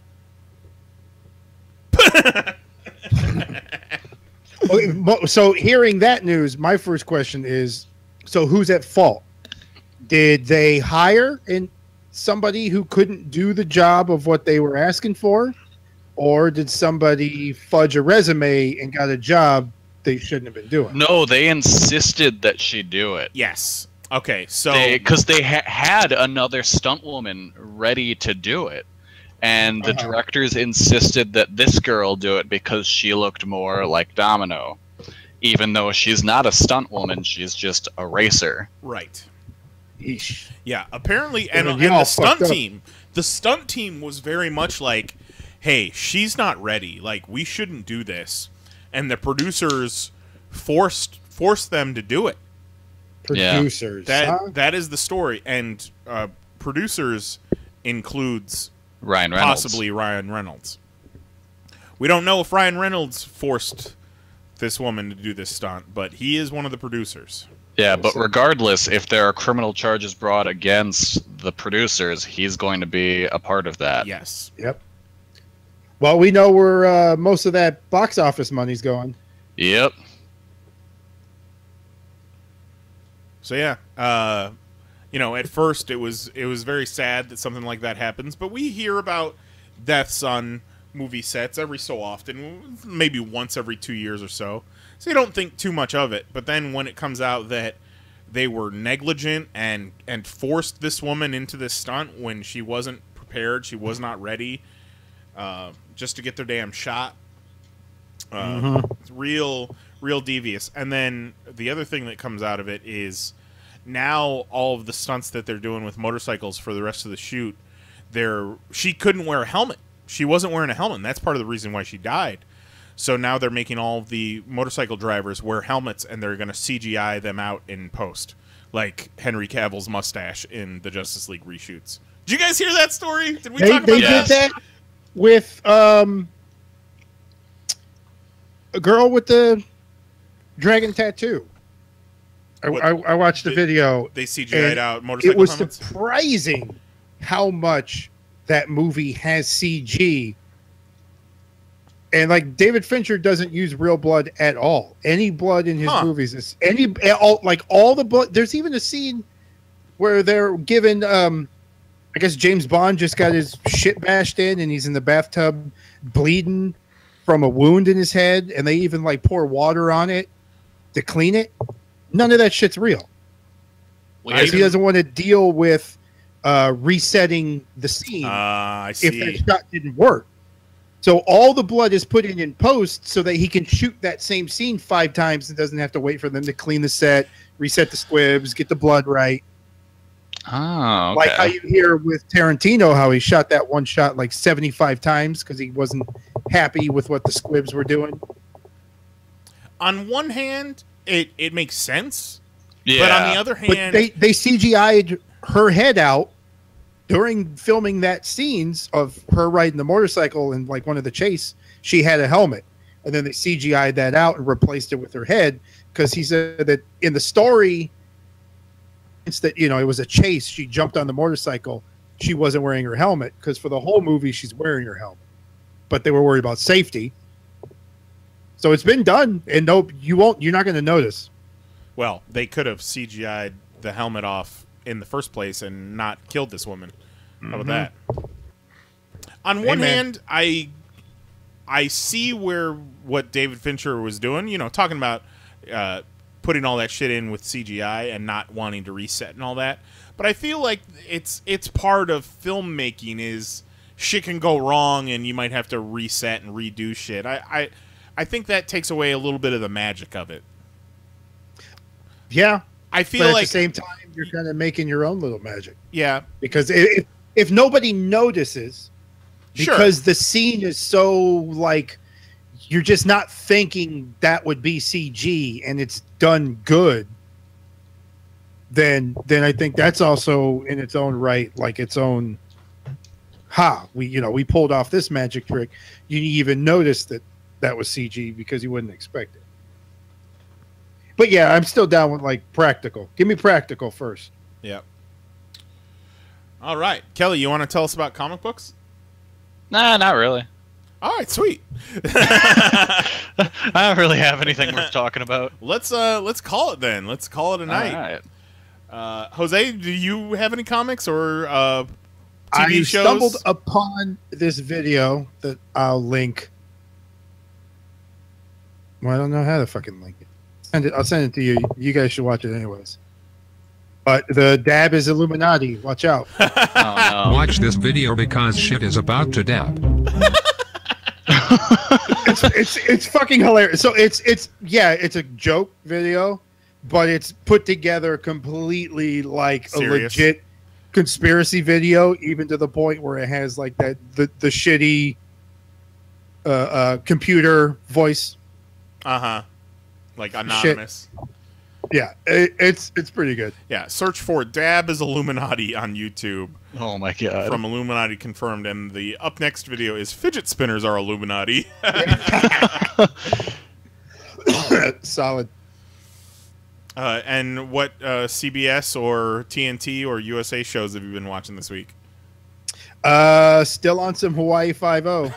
So hearing that news, my first question is, so who's at fault? Did they hire somebody who couldn't do the job of what they were asking for? Or did somebody fudge a resume and got a job they shouldn't have been doing? No, they insisted that she do it. Yes. Okay, so... Because they had another stunt woman ready to do it. And the directors insisted that this girl do it because she looked more like Domino. Even though she's not a stunt woman, she's just a racer. Right. Eesh. Yeah, apparently, and y'all the stunt fucked up. the stunt team was very much like, hey, she's not ready. Like, we shouldn't do this. And the producers forced them to do it. Producers. That is the story. And producers includes Ryan Reynolds. Possibly Ryan Reynolds. We don't know if Ryan Reynolds forced this woman to do this stunt, but he is one of the producers. Yeah, but regardless, if there are criminal charges brought against the producers, he's going to be a part of that. Yes. Yep. Well, we know where most of that box office money's going. Yep. So yeah, at first it was very sad that something like that happens, but we hear about deaths on movie sets every so often, maybe once every 2 years or so. So you don't think too much of it. But then when it comes out that they were negligent and forced this woman into this stunt when she wasn't prepared, she was not ready, just to get their damn shot. It's real devious. And then the other thing that comes out of it is now all of the stunts that they're doing with motorcycles for the rest of the shoot, she couldn't wear a helmet. She wasn't wearing a helmet, and that's part of the reason why she died. So now they're making all of the motorcycle drivers wear helmets, and they're going to CGI them out in post, like Henry Cavill's mustache in the Justice League reshoots. Did you guys hear that story? Did we talk about They did that with a girl with the dragon tattoo. I watched the video. They CGI'd out motorcycle It was helmets? surprising how much that movie has CG. And like David Fincher doesn't use real blood at all. Any blood in his movies is all the blood. There's even a scene where they're given I guess James Bond just got his shit bashed in, and he's in the bathtub bleeding from a wound in his head, and they even like pour water on it to clean it. None of that shit's real. Because he doesn't want to deal with resetting the scene if that shot didn't work. So all the blood is put in post so that he can shoot that same scene 5 times and doesn't have to wait for them to clean the set, reset the squibs, get the blood right. Oh, okay. Like how you hear with Tarantino, how he shot that one shot like 75 times because he wasn't happy with what the squibs were doing. On one hand, it makes sense. Yeah. But on the other hand... But they CGI'd her head out during filming that scenes of her riding the motorcycle and like one of the chase. She had a helmet. And then they CGI'd that out and replaced it with her head because he said that in the story... that it was a chase, she jumped on the motorcycle, she wasn't wearing her helmet because for the whole movie she's wearing her helmet, but they were worried about safety. So it's been done, and you're not going to notice. Well, they could have CGI'd the helmet off in the first place and not killed this woman. How about that? On one hand, I see what David Fincher was doing, talking about putting all that shit in with CGI and not wanting to reset and all that. But I feel like it's part of filmmaking is shit can go wrong and you might have to reset and redo shit. I think that takes away a little bit of the magic of it. Yeah. I feel but like at the same time you're kind of making your own little magic. Yeah. Because if nobody notices because the scene is so like you're just not thinking that would be CG and it's done good, then I think that's also in its own right, like its own we pulled off this magic trick. You even noticed that was CG because you wouldn't expect it. But yeah, I'm still down with like practical. Give me practical first. Yep. All right. Kelly, you want to tell us about comic books? Nah, not really. All right, sweet. I don't really have anything worth talking about. Let's call it then. Let's call it a night. All right. Jose, do you have any comics or TV I shows? stumbled upon this video that I'll link. Well, I don't know how to fucking link it. I'll send it to you. You guys should watch it anyways. But the dab is Illuminati. Watch out. Oh, no. Watch this video because shit is about to dab. It's fucking hilarious. So it's a joke video, but it's put together completely like Serious? A legit conspiracy video, even to the point where it has like the shitty computer voice. Like anonymous. Shit. Yeah, it's pretty good. Yeah, search for Dab is Illuminati on YouTube. Oh my god. From Illuminati Confirmed, and the up next video is Fidget Spinners are Illuminati. Solid. And what CBS or TNT or USA shows have you been watching this week? Still on some Hawaii 5-0.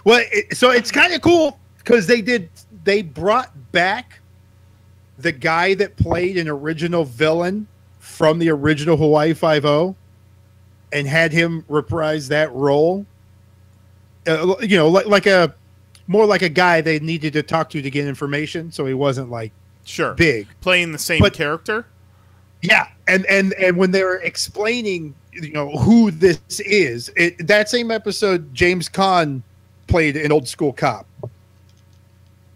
Well, so it's kind of cool because they brought back the guy that played an original villain from the original Hawaii 5-0 and had him reprise that role. Like more like a guy they needed to talk to get information, so he wasn't like big playing the same character. Yeah, and when they were explaining who this is, that same episode, James Caan played an old school cop,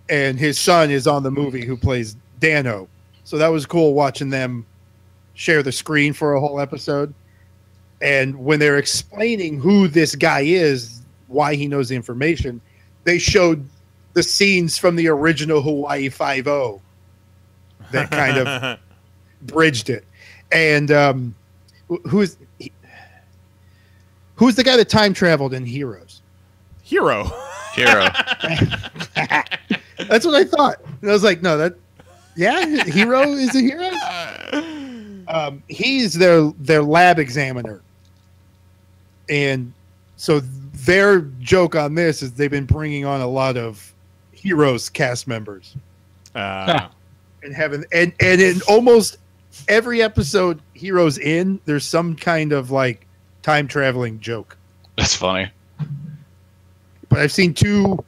and his son is on the movie who plays Dano. So that was cool watching them share the screen for a whole episode. And when they're explaining who this guy is, why he knows the information, they showed the scenes from the original Hawaii 5-0 that kind of bridged it. And who's the guy that time traveled in Heroes? Hero. That's what I thought. And I was like, no, Hero is a hero. He's their lab examiner, and so their joke on this is they've been bringing on a lot of Heroes cast members, and in almost every episode Heroes in, there's some kind of like time traveling joke. That's funny. But I've seen two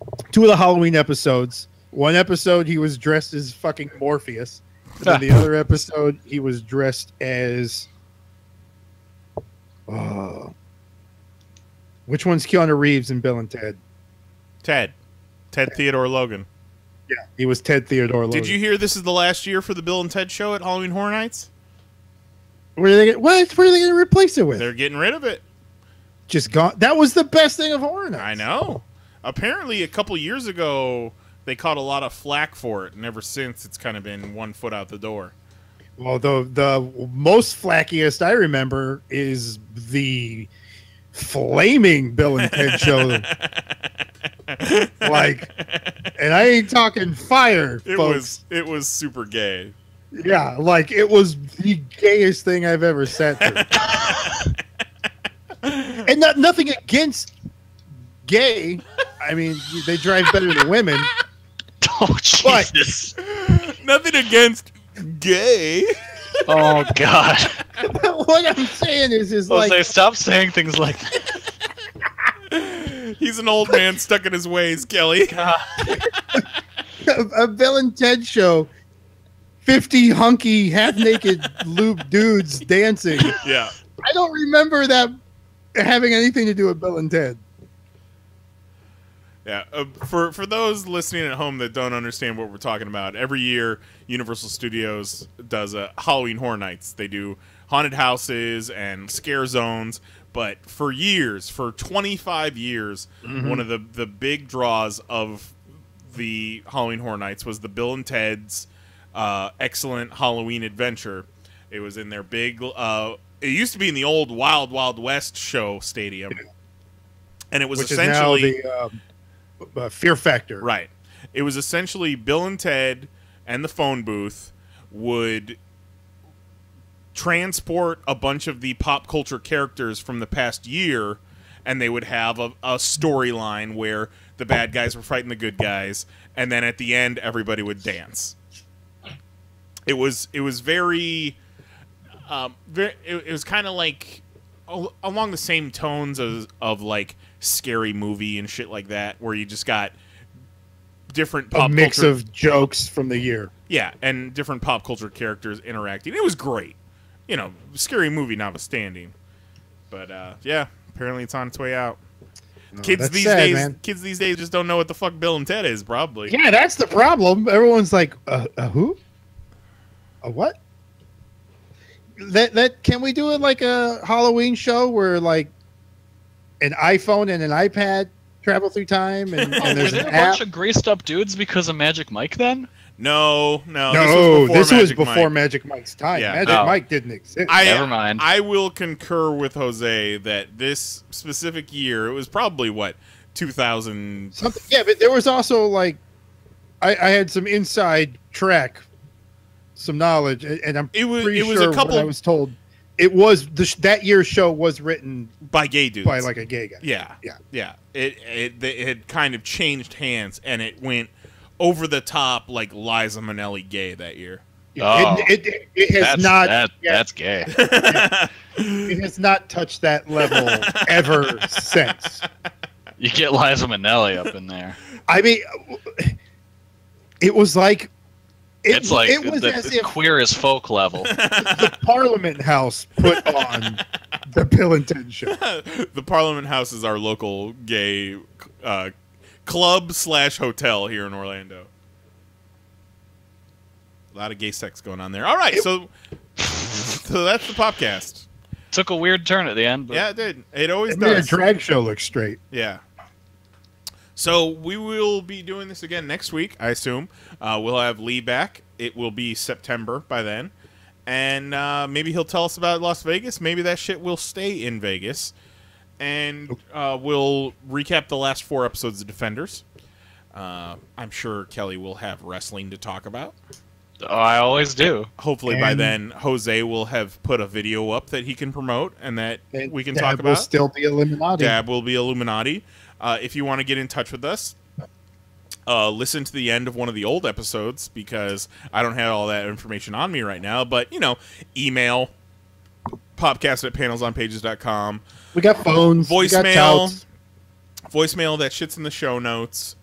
of the Halloween episodes. One episode he was dressed as fucking Morpheus. And then the other episode he was dressed as which one's Keanu Reeves in Bill and Ted? Ted Theodore Logan. Yeah, he was Ted Theodore Logan. Did you hear this is the last year for the Bill and Ted show at Halloween Horror Nights? What are they going to replace it with? They're getting rid of it. Just gone. That was the best thing of Horror Nights. I know. Apparently, a couple years ago, they caught a lot of flack for it, and ever since, it's kind of been one foot out the door. Well, the most flackiest I remember is the flaming Bill and Ted show. Like, and I ain't talking fire, folks. It was super gay. Yeah, like it was the gayest thing I've ever sat through. And nothing against gay. I mean, they drive better than women. Oh, Jesus. Nothing against gay. Oh, God. What I'm saying is Jose, like... stop saying things like that. He's an old man stuck in his ways, Kelly. A Bill and Ted show. 50 hunky, half-naked loop dudes dancing. Yeah. I don't remember that having anything to do with Bill and Ted. Yeah, for those listening at home that don't understand what we're talking about, every year Universal Studios does a Halloween Horror Nights. They do haunted houses and scare zones, but for years, for 25 years, one of the big draws of the Halloween Horror Nights was the Bill and Ted's Excellent Halloween Adventure. It was in their big... it used to be in the old Wild Wild West show stadium. And it was Which essentially... is now the Fear Factor. Right. It was essentially Bill and Ted and the phone booth would transport a bunch of the pop culture characters from the past year, and they would have a storyline where the bad guys were fighting the good guys, and then at the end everybody would dance. It was very it was kind of like along the same tones of like Scary Movie and shit like that, where you just got different pop mix culture, of jokes from the year. Yeah, and different pop culture characters interacting. It was great, you know, Scary Movie notwithstanding. But yeah, apparently it's on its way out. Kids these days just don't know what the fuck Bill and Ted is. Probably. Yeah, that's the problem. Everyone's like, who? A what? That can we do it like a Halloween show where like an iPhone and an iPad travel through time and there's were an there a app? bunch of greased up dudes because of Magic Mike then? No. This was before Magic Mike's time. Yeah. Magic Mike didn't exist. Never mind. I will concur with Jose that this specific year, it was probably what 2000. Something, yeah, but there was also like I had some inside track, some knowledge, and I'm pretty sure a couple. What I was told it was that year's show was written by gay dudes, by like a gay guy. Yeah. It had kind of changed hands, and it went over the top like Liza Minnelli gay that year. Oh, it has not. That's gay. It has not touched that level ever since. You get Liza Minnelli up in there. I mean, it was like. It's like it was as the if queer as folk level. the Parliament House put on the Bill and Ted show. The Parliament House is our local gay club/hotel here in Orlando. A lot of gay sex going on there. All right, so that's the podcast. Took a weird turn at the end. But... Yeah, it did. It always made a does. drag show look straight. Yeah. So we will be doing this again next week, I assume. We'll have Lee back. It will be September by then. And maybe he'll tell us about Las Vegas. Maybe that shit will stay in Vegas. And we'll recap the last 4 episodes of Defenders. I'm sure Kelly will have wrestling to talk about. Oh, I always do. Hopefully by then, Jose will have put a video up that he can promote and that we can talk about. Dab will still be Illuminati. Dab will be Illuminati. If you want to get in touch with us, listen to the end of one of the old episodes because I don't have all that information on me right now. But, you know, email popcast@panelsonpages.com. We got phones. Voicemail. We got touts. Voicemail, that shit's in the show notes.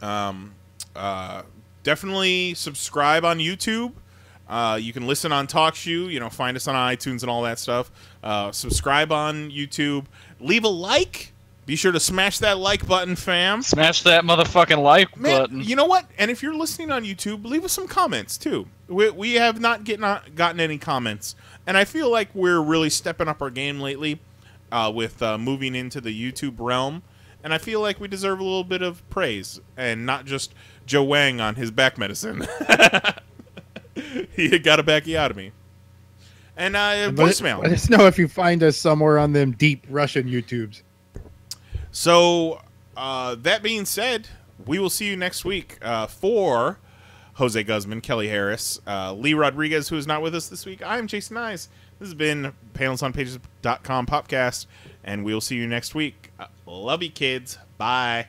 Definitely subscribe on YouTube. You can listen on TalkShoe. You know, find us on iTunes and all that stuff. Subscribe on YouTube. Leave a like. Be sure to smash that like button, fam. Smash that motherfucking like button. You know what? And if you're listening on YouTube, leave us some comments, too. We have not gotten any comments. And I feel like we're really stepping up our game lately with moving into the YouTube realm. And I feel like we deserve a little bit of praise. And not just Joe Wang on his back medicine. He got a backiotomy. And voicemail. Let us know if you find us somewhere on them deep Russian YouTubes. So, that being said, we will see you next week for Jose Guzman, Kelly Harris, Lee Rodriguez, who is not with us this week. I'm Jason Nyes. This has been PanelsOnPages.com Popcast, and we'll see you next week. Love you, kids. Bye.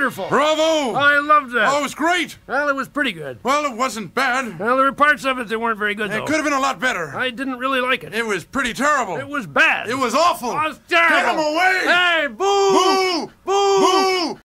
wonderful. Bravo! I loved that. Oh, it was great. Well, it was pretty good. Well, it wasn't bad. Well, there were parts of it that weren't very good, though. It could have been a lot better. I didn't really like it. It was pretty terrible. It was bad. It was awful. It was terrible. Get him away! Hey, boo! Boo! Boo!